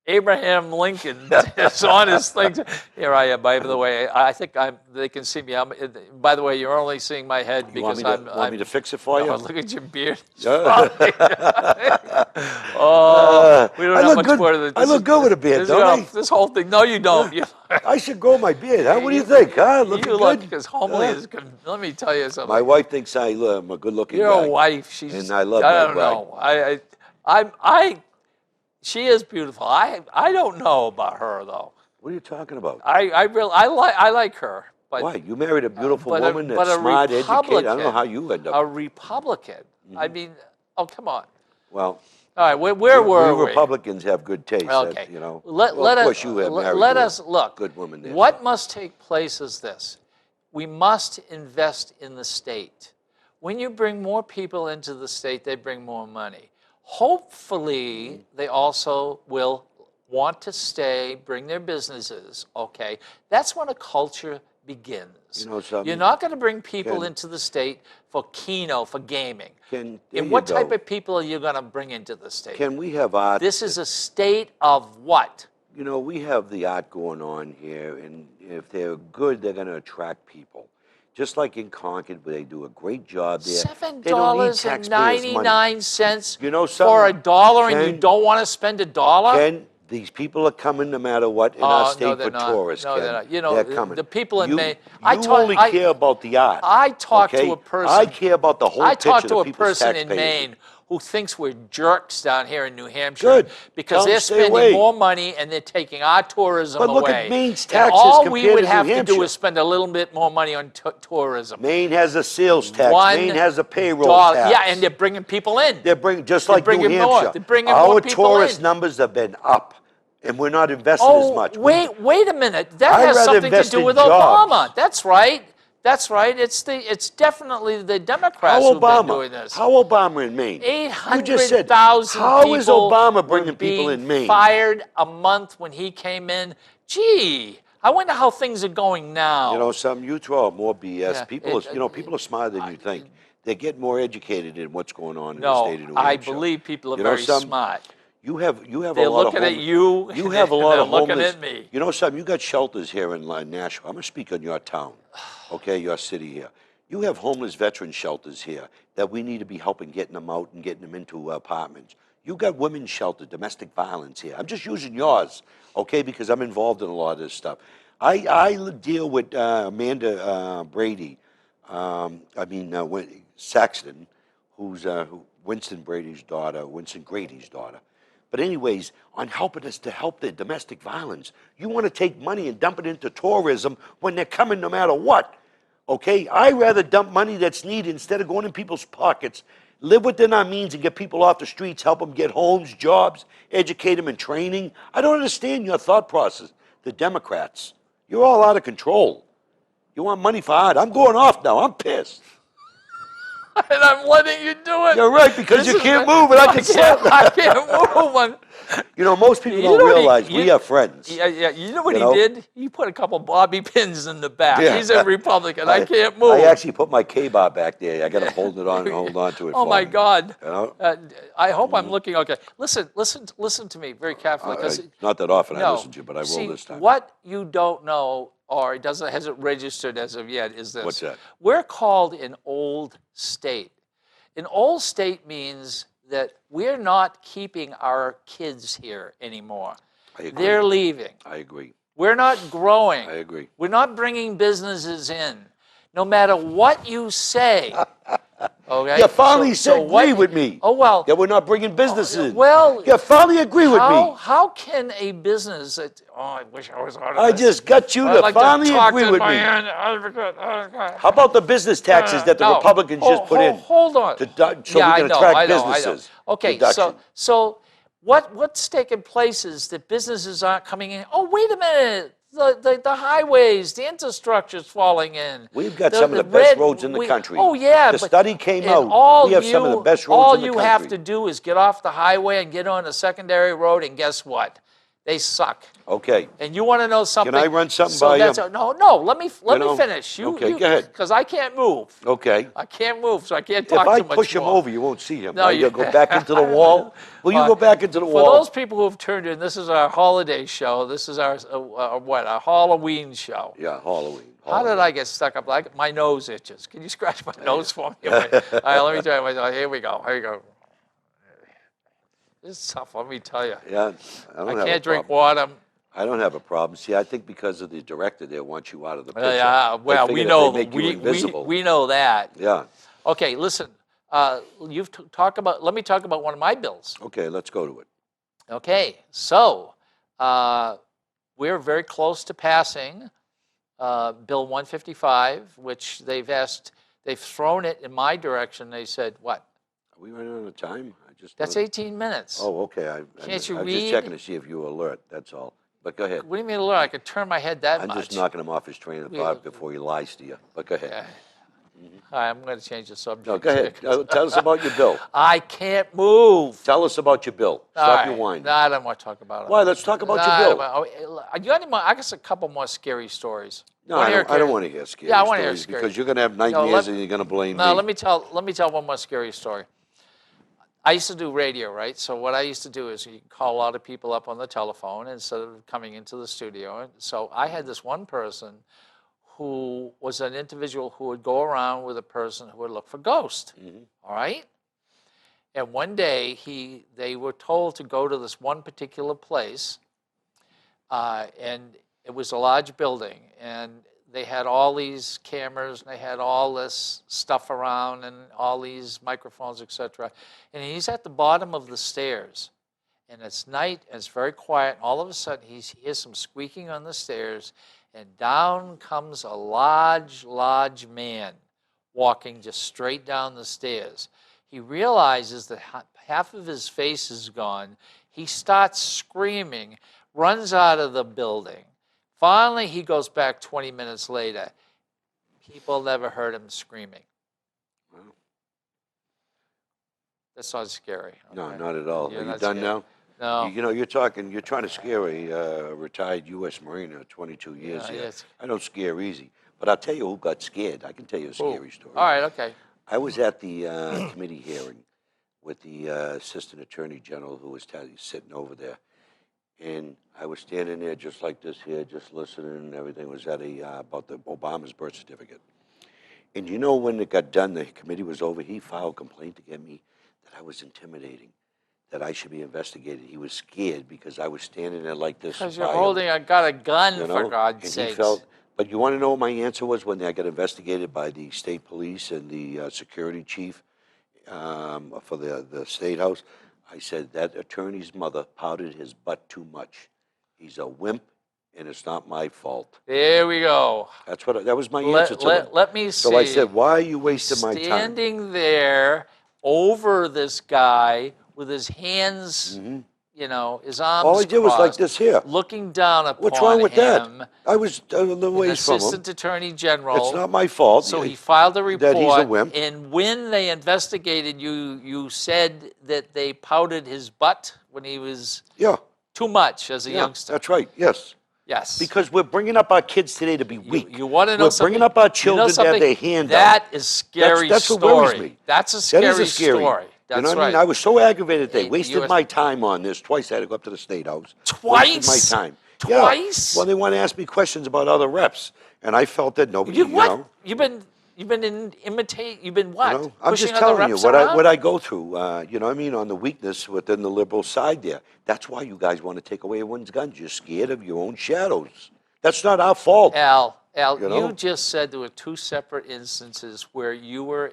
Abraham Lincoln is on his thing. Here I am. By the way, I think they can see me. By the way, you're only seeing my head
You want
because
me to, want me to fix it for you?
Oh, look at your beard.
Yeah.
We don't
I
have
look
much
good.
more to this.
I look good with a beard,
this,
don't I?
This whole thing. No, you don't.
I should grow my beard, huh? What do you think, huh? Looking
You
good?
look as homely as can. Let me tell you something.
My wife thinks I'm a good-looking
Your
guy.
wife, she's.
And I love
I
my
don't know. She is beautiful. I don't know about her though.
What are you talking about?
I like her. But,
Why? You married a beautiful
but
woman
but
that's smart, educated. I don't know
Republican.
how you end
A
up.
Republican. I mean, oh come on.
Well,
All right, where were
we
we?
Republicans have good taste.
Okay.
You know.
Let
Well, of
us,
course, you have married
let
to a
us look.
good woman there.
What must take place is this. We must invest in the state. When you bring more people into the state, they bring more money. Hopefully, they also will want to stay, bring their businesses, okay? That's when a culture begins.
You know something?
You're not going to bring people
Ken-
into the state for keno, for gaming.
There
And
you
what type
go.
of people are you going to bring into the state?
Can we have art?
This is a state of what?
You know, we have the art going on here, and if they're good, they're going to attract people. Just like in Concord, where they do a great job there. They don't need taxpayers' money.
$7.99
You know
for
something?
$1, and you
Ken-
don't want to spend $1?
Ken, these people are coming no matter what in our state
no,
for
they're not.
tourists,
No,
Ken.
they're not. You know,
they're coming.
the people in
you,
Maine-
You only care about the art.
I talked to
okay?
a person.
I care about the whole
I
picture
talked to
that
a
people's
person in
taxpayers
Maine who thinks we're jerks down here in New Hampshire.
Good.
Because
Tell 'em
they're
stay
spending
away.
more money and they're taking our tourism
But
away.
look at Maine's
And
taxes
all we
compared
would
to New
have to do
Hampshire.
is spend a little bit more money on tourism.
Maine has a sales tax. Maine has a payroll
$1.
tax.
Yeah, and they're bringing people in.
They're bringing, just
They're
like New
bringing more.
Hampshire.
They're bringing
Our
more people
tourist
in.
numbers have been up, and we're not investing as much.
Wait a minute. That
I'd
has
rather
something to
invest
do
in
with
jobs.
Obama. That's right. That's right. It's definitely the Democrats who've been doing this.
How Obama in Maine? You just said,
800,000
how
people
is Obama
were
bringing people in
being
Maine?
fired a month when he came in. Gee, I wonder how things are going now.
You know, you throw out more BS.
Yeah,
People, people are smarter than you think. They get more educated in what's going on in the state of New
I
Hampshire.
believe people are
You know
very
something?
smart.
You have
They're
a lot
looking
of
at you,
You
and
have a
they're
lot of
looking
homeless.
at me.
You know something? You got shelters here in Nashville. I'm gonna speak on your town, okay, your city here. You have homeless veteran shelters here that we need to be helping getting them out and getting them into apartments. You got women's shelter, domestic violence here. I'm just using yours, okay, because I'm involved in a lot of this stuff. I deal with Amanda Brady. Saxton, who's Winston Brady's daughter, Winston Grady's daughter. But anyways, on helping us to help their domestic violence, you want to take money and dump it into tourism when they're coming no matter what. Okay? I'd rather dump money that's needed instead of going in people's pockets, live within our means and get people off the streets, help them get homes, jobs, educate them in training. I don't understand your thought process. The Democrats, you're all out of control. You want money for art. I'm going off now. I'm pissed.
And I'm letting you do it.
You're right, because
This
you
is
can't
the-
move and I can slap.
I can't move.
You know, most people
You
don't
know what he-
realize
you-
we are friends.
Yeah, you know what
You
he
know?
did? He put a couple bobby pins in the back.
Yeah.
He's a Republican. I can't move.
I actually put my K-bar back there. I got to hold on to it.
Oh
for
my
me.
God!
You know?
I hope I'm looking okay. Listen to me very carefully, because
Not that often I
no.
listen to you, but I will
See,
this time.
what you don't know, or it hasn't registered as of yet, is this.
What's that?
We're called an old state. An old state means that we're not keeping our kids here anymore.
I agree.
They're leaving.
I agree.
We're not growing.
I agree.
We're not bringing businesses in, no matter what you say. Okay.
You finally
So
said
what-
agree with me.
Oh well.
That we're not bringing businesses in.
Well,
You finally agree with me.
How can a business that? Oh, I wish I was out of
I
this.
just got you
I'd
to
like
finally
talk
agree
to
with
my
me.
aunt.
How about the business taxes that the
No.
Republicans just put in?
Hold on.
So
Yeah,
we can
I know,
attract
I know.
businesses.
Okay,
Reduction.
so what's taking place is that businesses aren't coming in. Oh, wait a minute. The highways, the infrastructure's falling in.
We've got some of the best roads in the country.
Oh yeah,
The
but-
study came
and
out.
all
We have some of the best roads
all
in the
you have
country.
to do is get off the highway and get on a secondary road, and guess what? They suck.
Okay.
And you want to know something?
I run something
so
by
that's
you?
No. Let me
know?
finish.
Okay, go ahead.
Because I can't move.
Okay.
I can't move, so I can't
If
talk
I
too much
push him
more.
over, you won't see him.
No,
Now
you-
you'll go back into the wall. Will you go back into the
For
wall?
those people who have tuned in, this is our holiday show. This is our our Halloween show.
Yeah, Halloween.
How did I get stuck up? Like my nose itches. Can you scratch my nose for me? All right, let me try myself. Here we go. Here you go. This is tough. Let me tell you.
Yeah, I don't
I
have a
can't drink
problem.
water.
I don't have a problem. See, I think because of the director there wants you out of the picture.
Yeah.
They
Well, we
figured if
know
they make you invisible.
we know that.
Yeah.
Okay, listen. You've talked about. Let me talk about one of my bills.
Okay, let's go to it.
Okay, so we're very close to passing Bill 155, which they've thrown it in my direction. They said, what?
Are we running out of time? just
That's
don't-
18 minutes.
Oh, okay.
Can't you
I was
read?
just checking to see if you were alert. That's all. But go ahead.
What do you mean alert? I could turn my head that
I'm
much.
just knocking him off his train of
We-
thought before he lies to you. But go ahead.
Yeah. All right, I'm going to change the subject.
No, go ahead. Tell us about your bill.
I can't move.
Tell us about your bill.
All
Stop
right.
your whining.
No, I don't want to talk about it.
Why? Let's talk about
No,
your
I
bill.
don't want- you got any more? I guess a couple more scary stories.
No,
Wanna
I
hear
don't, I don't
scary-
want to hear scary
Yeah, I want to hear
stories
scary.
because you're going to have nightmares
let-
and you're going to blame
No,
me.
let me tell one more scary story. I used to do radio, right? So what I used to do is you call a lot of people up on the telephone instead of coming into the studio. And so I had this one person who was an individual who would go around with a person who would look for ghosts. All right? And one day they were told to go to this one particular place, and it was a large building, and they had all these cameras, and they had all this stuff around, and all these microphones, etc. And he's at the bottom of the stairs, and it's night, and it's very quiet. And all of a sudden, he hears some squeaking on the stairs, and down comes a large man walking just straight down the stairs. He realizes that half of his face is gone. He starts screaming, runs out of the building. Finally, he goes back 20 minutes later. People never heard him screaming.
Wow.
That sounds scary.
No,
okay?
not at all.
Yeah,
Are you
that's
done
scary.
now?
No.
You know, you're trying to scare a retired U.S. Marine of 22 years
Yeah,
here.
yes.
I don't scare easy. But I'll tell you who got scared. I can tell you a
Cool.
scary story.
All right, okay.
I was at the committee hearing with the Assistant Attorney General who was sitting over there. And I was standing there just like this here, just listening, and everything was at about the Obama's birth certificate. And you know, when it got done, the committee was over, he filed a complaint against me that I was intimidating, that I should be investigated. He was scared because I was standing there like this.
Because you're
by him,
holding got a gun,
you
for
know,
God's
and
sake.
he felt, but you want to know what my answer was when I got investigated by the state police and the security chief for the state house? I said, that attorney's mother powdered his butt too much. He's a wimp, and it's not my fault.
There we go.
That was my answer to him.
Let me see.
So I said, why are you wasting my time?
Standing there over this guy with his hands, you know, his arms
All he did was like
crossed,
this here.
looking down upon
What's wrong with
him.
that? I was a little
An
ways from him.
assistant attorney general.
It's not my fault.
So he filed a report.
That he's a wimp.
And when they investigated you, you said that they powdered his butt when he was
Yeah,
too much as a
yeah,
youngster.
that's right. Yes.
Yes.
Because we're bringing up our kids today to be weak.
You want to know
We're
something?
bringing up our
You know
children to have
something?
their hand
That
up.
is scary
That's what
story.
worries me.
That's a
That
scary
is a scary.
story. That's
You know what
right.
I mean? I was so aggravated they
It-
wasted
US
my time on this. Twice I had to go up to the State House.
Twice?
Wasted my time.
Twice?
Yeah. Well, they want to ask me questions about other reps, and I felt that nobody.
You what?
know,
You've been You've been You've been what?
You know, I'm
Pushing
just
other
telling you
reps
what
around?
I go through. You know what I mean, on the weakness within the liberal side there. That's why you guys want to take away everyone's guns. You're scared of your own shadows. That's not our fault.
Al,
You know?
you just said there were two separate instances where you were,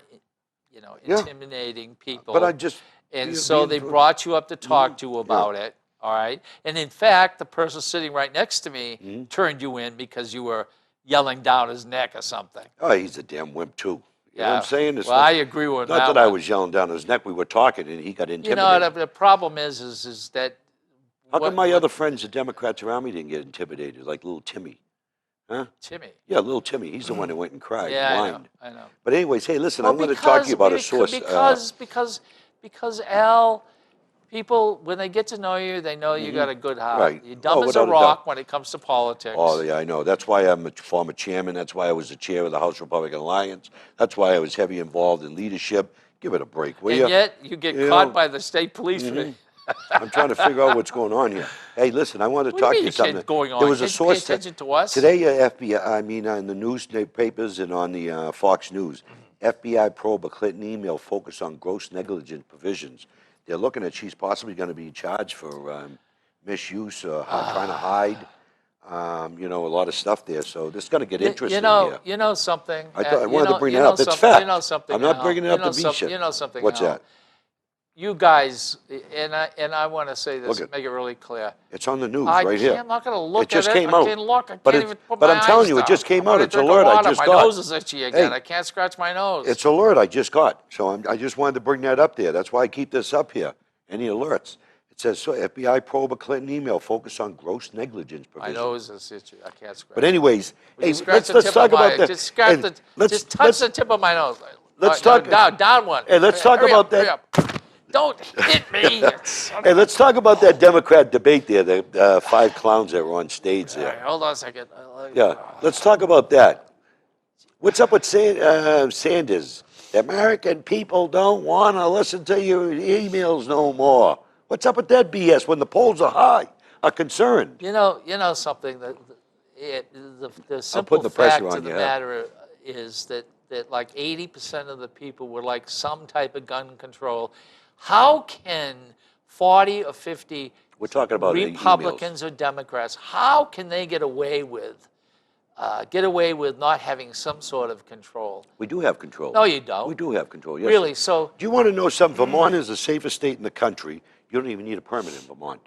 Yeah.
intimidating people.
But I just.
And
be-
so
be-
they brought you up to talk to you about it, all right? And in fact, the person sitting right next to me turned you in because you were yelling down his neck or something.
Oh, he's a damn wimp too. You know what I'm saying? It's
Well,
not,
I agree with
not
that
that I
one.
was yelling down his neck. We were talking, and he got intimidated.
You know, the problem is that...
How come my
what-
other friends, the Democrats around me, didn't get intimidated, like little Timmy? Huh?
Timmy.
Yeah, little Timmy. He's the one who went and cried,
Yeah,
whined.
I know.
But anyways, hey, listen,
Well,
I want to talk to you about a source.
Because Al, people, when they get to know you, they know you got a good heart.
Right.
You're dumb
Oh,
as a
without a
rock
doubt.
when it comes to politics.
Oh, yeah, I know. That's why I'm a former chairman. That's why I was the chair of the House Republican Alliance. That's why I was heavy involved in leadership. Give it a break, will
and
you?
yet you get
You
caught
know,
by the state police.
I'm trying to figure out what's going on here. Hey, listen, I want to
What do you
talk to
mean
you
you
something.
can't going on?
There was a
Can't you
source
pay attention to us?
Today, FBI, I mean, in the newspapers and on the Fox News, FBI probe a Clinton email focused on gross negligence provisions. They're looking at she's possibly going to be charged for misuse, trying to hide, a lot of stuff there. So this is going to get interesting here.
You know something.
I wanted to bring
you
that
know
up. It's
something-
fact.
You know something.
I'm not
Al.
bringing it
You
up
know
to be
some-
shit.
You know something.
What's
Al.
that?
you guys, and I want to say this,
Look at-
make it really clear.
It's on the news
I
right
can't,
here.
I'm not going to look
It just
at it.
came
I
out.
can't look. I
But
can't
it-
even put
but
my
I'm telling
eyes
you, it
down.
just came
I'm
out.
gonna
It's
drink a
alert I
water.
just
My
got.
nose is itchy again.
Hey.
I can't scratch my nose.
It's alert I just got. So I just wanted to bring that up there. That's why I keep this up here. Any alerts? It says, so FBI probe a Clinton email focused on gross negligence
my
provision.
nose is itchy. I can't scratch.
But anyways,
Would
hey,
you scratch
let's
the tip
talk
of my,
about that.
Just scratch
Hey,
just touch the tip of my nose.
let's
No,
talk-
down one.
Hey, let's talk
Hurry
about
up,
that.
hurry up. Don't hit me. Son
Hey,
of
let's talk about that Democrat debate there, the 5 clowns that were on stage
a- All right,
there.
hold on a second.
Yeah, let's talk about that. What's up with Sanders? The American people don't want to listen to your emails no more. What's up with that BS when the polls are high, are concerned?
You know something that the simple
putting the pressure
fact
on
of the
you, huh?
matter is that like 80% of the people would like some type of gun control. How can 40 or 50
We're talking about
Republicans or Democrats, how can they get away with not having some sort of control?
We do have control.
No, you don't.
We do have control, yes.
Really? So
Do you want to know something? Vermont is the safest state in the country. You don't even need a permit in Vermont.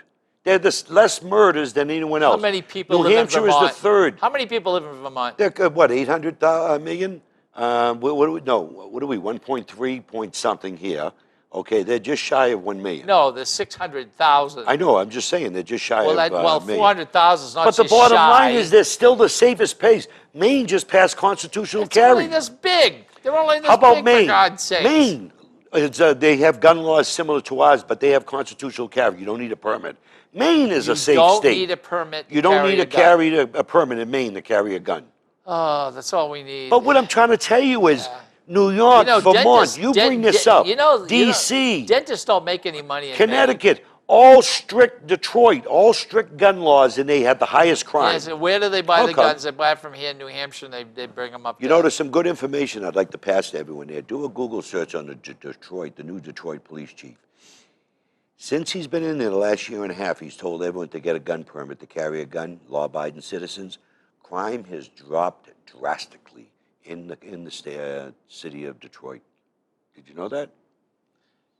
There's less murders than anyone else.
how many people
New
live
Hampshire
in Vermont?
is the third.
How many people live in Vermont?
They're, what, 800 million? What do we, no, what are we, 1.3 point something here? Okay, they're just shy of 1 million.
No, there's 600,000.
I know, I'm just saying, they're just shy of a million.
400,000 is not
But the
just
bottom
shy.
line is they're still the safest place. Maine just passed constitutional
It's
carry.
only this big. They're only this
How about
big,
Maine?
for God's sakes.
Maine, they have gun laws similar to ours, but they have constitutional carry. You don't need a permit. Maine is a safe
don't
state.
need a permit to
You don't
carry
need
a
to
gun.
carry a permit in Maine to carry a gun.
Oh, that's all we need.
But what I'm trying to tell you is, New York, Vermont,
dentists-
you
den-
bring this
den-
up.
You know,
D.C.,
dentists don't make any money in
Connecticut, all strict Detroit, all strict gun laws, and they have the highest
Maine.
crime.
Yeah, so where do they buy
How
the
come?
guns? They buy it from here in New Hampshire, and they bring them up
You
there.
know, there's some good information I'd like to pass to everyone there. Do a Google search on the new Detroit police chief. Since he's been in there the last year and a half, he's told everyone to get a gun permit to carry a gun, law-abiding citizens. Crime has dropped drastically in the city of Detroit. Did you know that?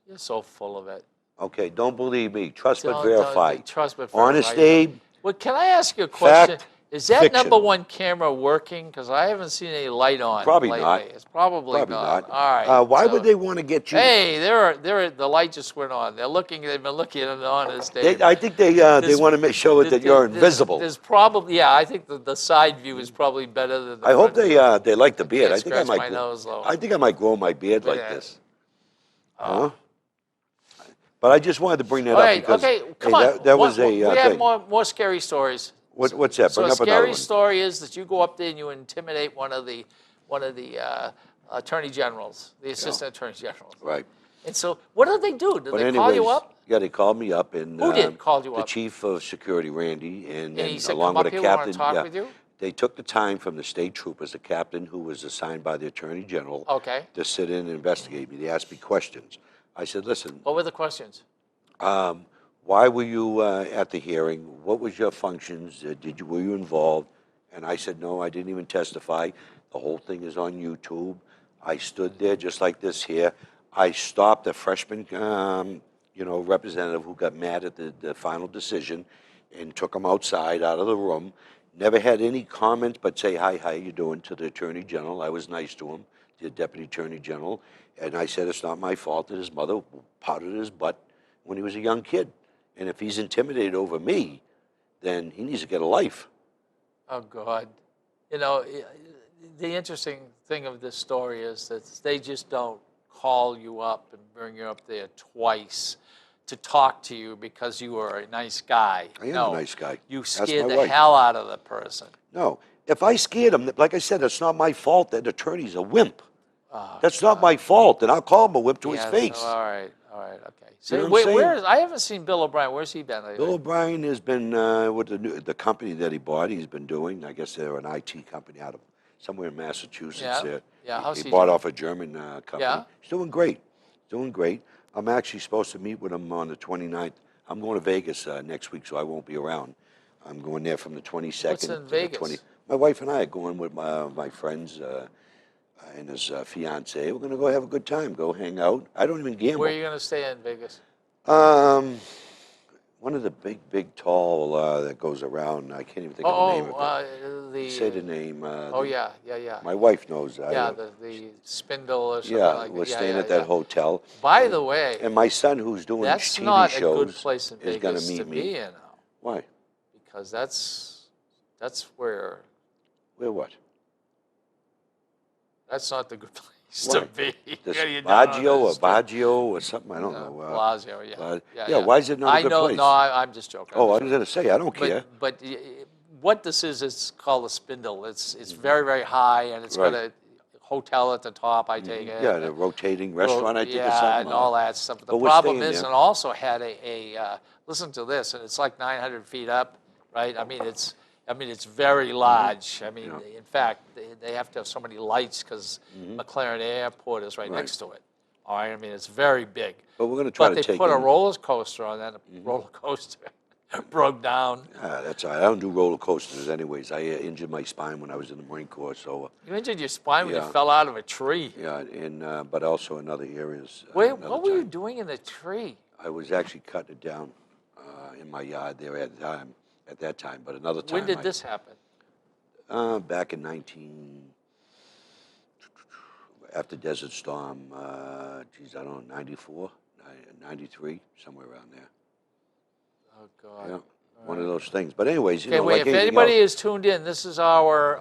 You're so full of it.
Okay, don't believe me. Trust but
Don't-
verify.
Trust but verify.
Honest Abe,
Well, can I ask you a question?
Fact,
Is that
fiction.
#1 camera working? Because I haven't seen any light on
Probably
lately.
not.
It's probably not. All right.
Why
so-
would they want to get you?
Hey, the light just went on. They've been looking at it on this day.
I think they want to make sure that you're invisible.
There's probably, I think the side view is probably better than the
I hope
front
they like the beard.
can't
I think I
scratch
might.
my nose, though.
I think I might grow my beard like
Yeah.
this. Huh? But I just wanted to bring that
All
up
right,
because
okay, come
hey,
on.
that was
we
a
have
thing.
more scary stories.
What's that?
So
Bring
a
up another
scary
one.
story is that you go up there and you intimidate one of the attorney generals, the assistant attorney generals.
Right.
And so, what did they do? Did
But
they call you
anyways,
up?
yeah, they called me up and
Who did call you
the
up?
chief of security, Randy, and then
he said,
along
"Come
with
up
a
here, we wanna
captain.
talk
yeah,
with you?"
They took the time from the state troopers, the captain who was assigned by the attorney general,
Okay.
to sit in and investigate me. They asked me questions. I said, listen,
What were the questions?
why were you at the hearing? What was your functions? Were you involved? And I said, no, I didn't even testify. The whole thing is on YouTube. I stood there just like this here. I stopped a freshman, representative who got mad at the final decision and took him outside, out of the room. Never had any comment but say, hi, how you doing, to the Attorney General. I was nice to him, the Deputy Attorney General. And I said, it's not my fault that his mother pouted his butt when he was a young kid. And if he's intimidated over me, then he needs to get a life.
Oh, God. You know, the interesting thing of this story is that they just don't call you up and bring you up there twice to talk to you because you are a nice guy.
I am
No,
a nice guy.
You
That's
scared
my
the
wife.
hell out of the person.
No, if I scared him, like I said, it's not my fault that attorney's a wimp. That's not my fault, and I'll call him a wimp to his
Yeah,
face.
All right, okay. So
You know what I'm
where
saying?
is, I haven't seen Bill O'Brien. Where's he been lately?
Bill O'Brien has been with the company that he bought. He's been doing. I guess they're an IT company out of somewhere in Massachusetts.
Yeah,
There.
yeah, how's
He
he
bought
doing?
off a German company.
Yeah?
He's doing great. Doing great. I'm actually supposed to meet with him on the 29th. I'm going to Vegas next week, so I won't be around. I'm going there from the 22nd
What's in
to
Vegas?
the 20th. My wife and I are going with my friends. and his fiance. We're going to go have a good time, go hang out. I don't even gamble.
Where are you going to stay in Vegas?
One of the big, tall that goes around. I can't even think of the name of it. Say the name.
Oh, yeah.
My wife knows.
Yeah, the Spindle or something
yeah,
like that.
we're staying at that hotel.
By the way,
And my son, who's doing
that's
TV
not a
shows,
good place in
is going to
Vegas
meet
to
me.
be in,
Why?
because that's where
Where what?
that's not the good place
Why?
to be.
This
You're down on
Baggio
the
or
strip.
Baggio or something? I don't know.
Blasio, yeah.
yeah, why is it not a good place?
No, I'm just joking.
Oh, I was going to say, I don't care.
But what this is, it's called a Spindle. It's very, very high, and it's got
Right.
a hotel at the top, I take it.
Yeah, the rotating restaurant, I think, or
yeah,
something.
and all that stuff. But the
but we're
problem
staying
is,
there.
and also had listen to this, and it's like 900 feet up, right? I mean, it's very large. I mean, in fact, they have to have so many lights because McLaren Airport is right next to it. All right, I mean, it's very big.
But we're going to try
But
to
they
take
put a
in-
roller coaster on that. The roller coaster broke down.
That's all right. I don't do roller coasters anyways. I injured my spine when I was in the Marine Corps, so
You injured your spine when you
Yeah.
fell out of a tree.
yeah, and but also in other areas.
Wait,
another
what were you
time.
doing in the tree?
I was actually cutting it down in my yard there at that time. But another time.
When did this happen?
Back in after Desert Storm, geez, I don't know, 94, 93, somewhere around there.
Oh God.
Yeah, one of those things. But anyways, you
Okay,
know,
wait.
like
If
anything
anybody
else,
is tuned in, this is our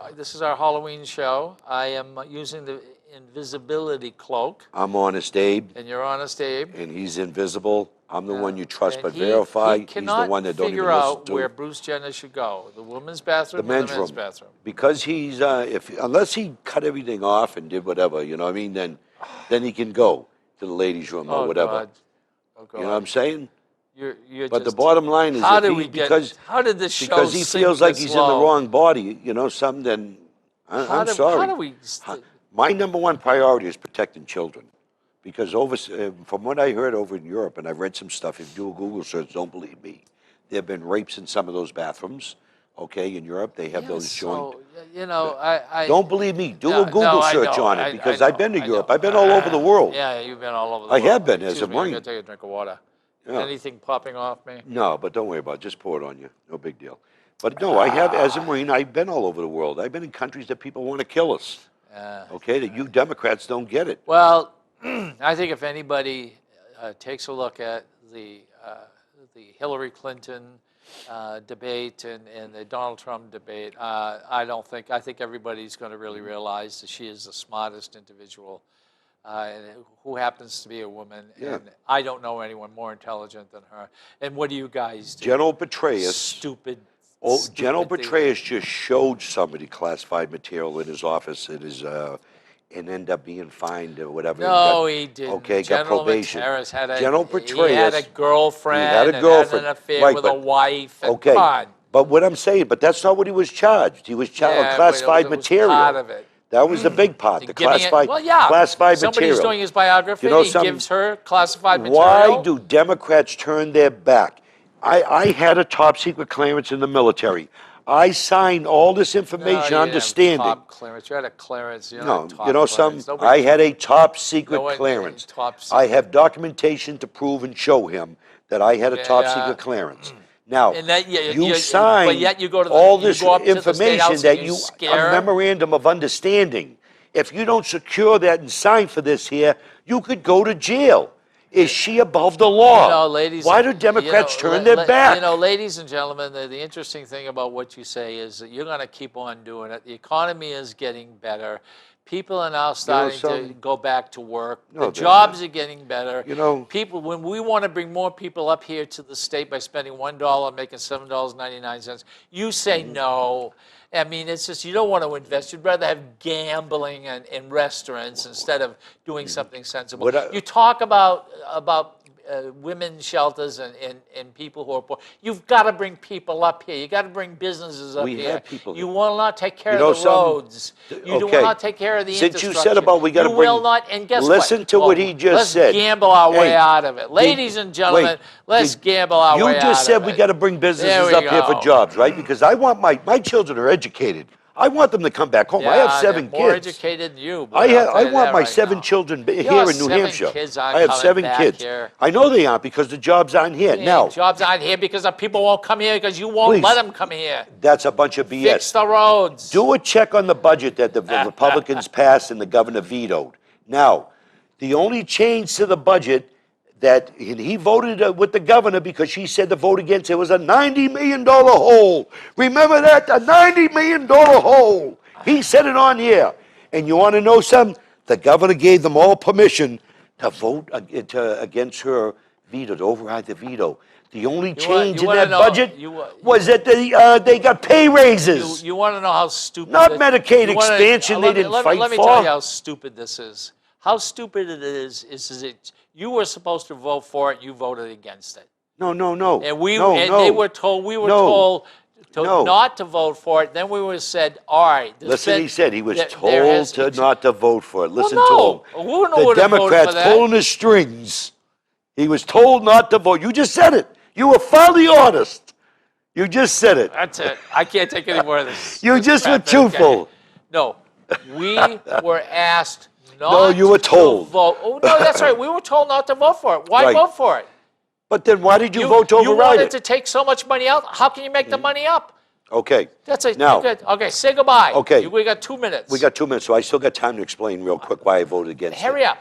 Halloween show. I am using the invisibility cloak,
I'm Honest Abe,
and you're Honest Abe.
and he's invisible. I'm the one you trust
And
but
he
verify. He's the
cannot
one that don't even
figure
listen
out
to.
where Bruce Jenner should go: the women's bathroom
The
or
men's
the men's
room.
bathroom.
Because he's unless he cut everything off and did whatever, you know what I mean, then he can go to the ladies' room or
Oh
whatever.
God. Oh God.
You know what I'm saying?
You're
But the
just-
bottom line is
how
if
did
he,
we get?
because
How did this show
because he
sink
feels like
this
he's in the
low?
wrong body, you know, something, then I'm sorry.
How do we?
My number one priority is protecting children. Because from what I heard over in Europe, and I've read some stuff, if you do a Google search, don't believe me, there have been rapes in some of those bathrooms, okay, in Europe. They have
Yeah,
those joint.
so, you know, I
Don't believe me. Do
No,
a Google
I
search
know,
on
I
it, because
know,
I've been to
I
Europe.
know.
I've been all over the world.
Yeah, you've been all over the
I
world.
have been, as
Excuse
a
me, I'm
Marine.
gonna take a drink of water.
Yeah.
Anything popping off me?
No, but don't worry about it. Just pour it on you. No big deal. But no, I have, as a Marine, I've been all over the world. I've been in countries that people want to kill us, okay, that you Democrats don't get it.
Well, I think if anybody takes a look at the Hillary Clinton debate and the Donald Trump debate, I think everybody's going to really realize that she is the smartest individual, and who happens to be a woman.
Yeah.
And I don't know anyone more intelligent than her. And what do you guys do?
General Petraeus.
Stupid.
Oh,
stupid
General
things.
Petraeus just showed somebody classified material in his office. It is, and ended up being fined or whatever. and
No,
got-
he didn't.
Okay, got
General
probation.
Petraeus had a
General
he had a
Petraeus-
girlfriend.
he had a
and
girlfriend,
an affair
right,
with a
but-
wife. And
Okay,
come on.
but what I'm saying, but that's not what he was charged. He was charged
Yeah,
with classified
but it was
material.
part of it.
That was the big part, the
Giving it-
classified,
well, yeah.
classified
Somebody's
material.
doing his biography.
You know
he
something?
gives her classified material.
Why do Democrats turn their back? I had a top secret clearance in the military. I signed all this
No,
information,
you didn't have
understanding.
top clearance. You had a clearance. You
No,
top
you know
clearance.
something?
Nobody-
I had a top secret
No one-
clearance.
top
I
secret.
have documentation to prove and show him that I had a top
Yeah.
secret clearance. Now,
And that- yeah,
you
you-
signed
but yet you go to the-
all
you
this
go up to the State
information
House
that
and you
a
scare-
memorandum of understanding. If you don't secure that and sign for this here, you could go to jail. Is she above the law?
You know, ladies.
Why do Democrats
you know,
turn their back?
You know, ladies and gentlemen, the interesting thing about what you say is that you're going to keep on doing it. The economy is getting better. People are now starting to
some-
go back to work.
No,
The
they're
jobs
not.
are getting better.
You know-
people, when we want to bring more people up here to the state by spending $1 and making $7.99, you say
Mm-hmm.
no. I mean, it's just you don't want to invest. You'd rather have gambling and in restaurants instead of doing something sensible.
Mm-hmm. What I-
You talk about women's shelters and people who are poor. You've got to bring people up here. You got to bring businesses up
We
here.
have people
You
here.
will not take care
You know
of the
something?
roads. You do
Okay.
not take care of the
Since you
infrastructure.
said about we gotta
you
bring-
will not. And guess
Listen
what?
to what he just
let's
said.
gamble our way
Hey,
out of it, ladies and gentlemen.
wait,
let's
did-
gamble our way out of it.
You just said we got to bring businesses
There we
up here for
go.
jobs, right? Because I want my children are educated. I want them to come back home. I have
Yeah,
7
they're more
kids.
educated than you. Boy,
I
I'll tell
want
you that
my
right
7
now.
children here
Your
in New
7
Hampshire.
kids aren't
I have
coming
7
back
kids.
here.
I know they aren't because the jobs aren't here.
Hey,
Now,
jobs aren't here because the people won't come here because you won't
Please.
let them come here.
that's a bunch of BS.
Fix the roads.
Do a check on the budget that the Republicans passed and the governor vetoed. Now, the only change to the budget that and he voted with the governor because she said the vote against it was a $90 million hole. Remember that? A $90 million hole. He said it on here. And you want to know something? The governor gave them all permission to vote against her veto, to override the veto. The only change in
wanna
that
know-
budget was that they got pay raises.
You want to know how stupid?
Not Medicaid
you wanna-
expansion they
let me-
didn't
let me-
fight
Let me
for.
tell you how stupid this is. How stupid it is it you were supposed to vote for it, you voted against it.
No.
And
no,
they
no.
were told, we were
No.
told
No.
not to vote for it. Then we were said, all right.
Listen, he said he was
there
told
has-
to not to vote for it. Listen
no.
to him.
Who would
The
have voted
Democrats
for that?
pulling the strings. He was told not to vote. You just said it. You were finally honest. You just said it.
That's it. I can't take any more of this.
You
this
just were
crap, okay?
truthful.
No, we were asked not
No, you were told.
to vote. Oh, no, that's right. We were told not to vote for it. Why
Right.
vote for it?
But then why did you vote to
You
override
wanted
it?
to take so much money out. How can you make the money up?
Okay.
That's it.
Now,
Okay, say goodbye.
Okay.
We got 2 minutes.
we got 2 minutes, so I still got time to explain real quick why I voted against it.
Hurry up.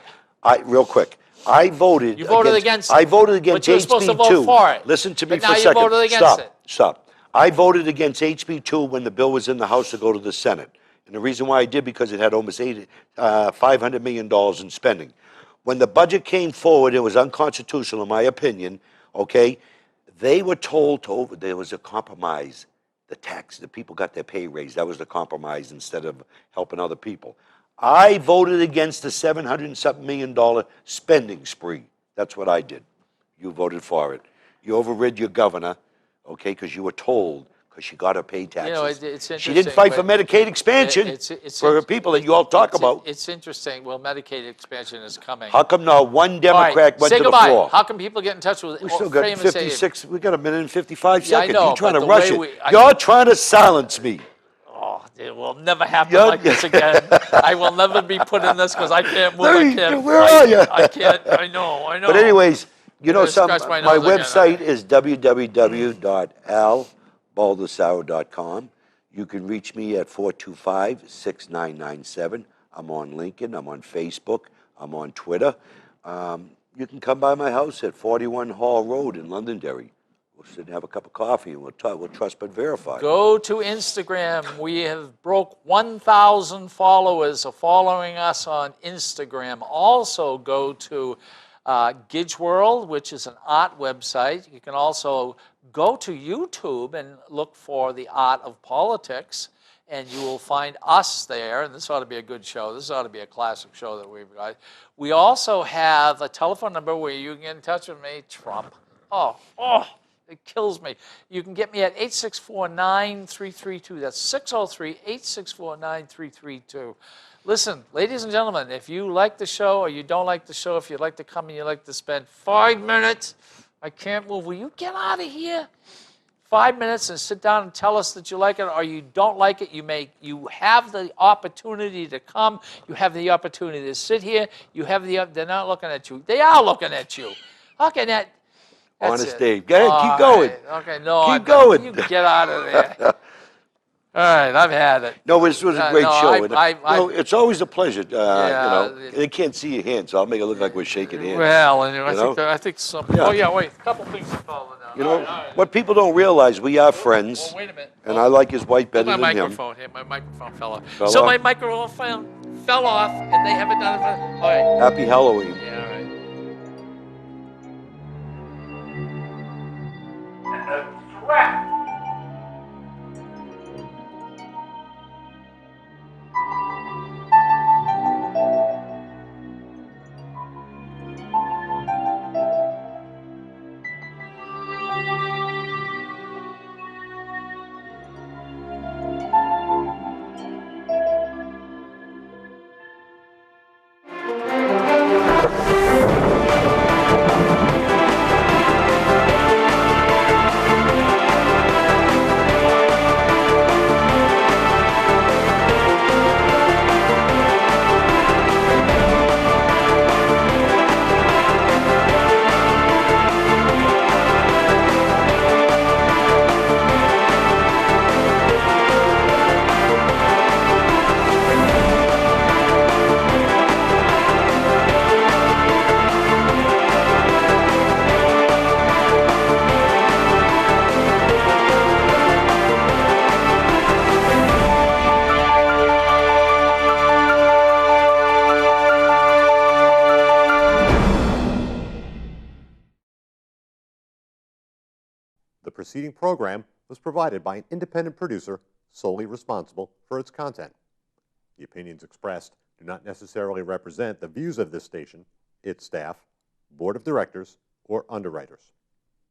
Real quick. I voted.
You voted against it.
I voted against
But you were supposed to vote
HB2.
for it.
Listen to me
But
for
now
a
you
second.
voted against it.
Stop. I voted against HB2 when the bill was in the House to go to the Senate. And the reason why I did because it had almost $500 million in spending. When the budget came forward, it was unconstitutional, in my opinion. Okay, they were told there was a compromise. The people got their pay raised. That was the compromise instead of helping other people. I voted against the $700 and something million spending spree. That's what I did. You voted for it. You overrid your governor, okay, because you were told, because she got her pay taxes.
You know, it's
she didn't fight for
interesting,
Medicaid expansion for her people that you all talk about.
It's interesting. Well, Medicaid expansion is coming.
How come now one
All right,
Democrat went
say
to the
goodbye.
floor?
How can people get in touch with
We still got
Frame and say-
56. We got a minute and 55
Yeah, I
seconds.
know,
You're trying
but
to
the
rush
way
it.
I-
You're trying to silence me.
Oh, it will never happen
You're-
like this again. I will never be put in this because I can't move.
Let
I
me-
can't.
where are you?
I can't. I know.
But anyways, you know
gonna
something?
scratch my
My
nose again,
website
okay.
is www.albaldessaro.com. You can reach me at 425-6997. I'm on LinkedIn. I'm on Facebook. I'm on Twitter. You can come by my house at 41 Hall Road in Londonderry. We'll sit and have a cup of coffee and we'll talk. We'll trust but verify.
Go to Instagram. We have broke 1,000 followers are following us on Instagram. Also go to Gidge World, which is an art website. You can also go to YouTube and look for The Art of Politics, and you will find us there. And this ought to be a good show. This ought to be a classic show that we've got. We also have a telephone number where you can get in touch with me, Trump. Oh, it kills me. You can get me at 864-9332. That's 603-864-9332. Listen, ladies and gentlemen, if you like the show or you don't like the show, if you'd like to come and you'd like to spend 5 minutes, I can't move. Will you get out of here? 5 minutes and sit down and tell us that you like it or you don't like it. You have the opportunity to come. You have the opportunity to sit here. They're not looking at you. They are looking at you. Okay, that's
Honest
it.
Dave. Go ahead,
All
keep going.
right. Okay, no.
Keep going.
You get out of there. All right, I've had it.
No, this was a great
no,
show. It's always a pleasure. They can't see your hands, so I'll make it look like we're shaking hands.
Well, and I
know?
think some.
Yeah.
Oh yeah, wait. A couple things are falling down.
You know,
All right.
what people don't realize, we are friends,
Oh, wait a minute.
and I like his wife better
My
than him.
microphone here. My microphone fell off.
Fell
so
off?
my microphone fell off, and they haven't done it. All right.
Happy Halloween.
Yeah. All right.
preceding program was provided by an independent producer solely responsible for its content. The opinions expressed do not necessarily represent the views of this station, its staff, board of directors, or underwriters.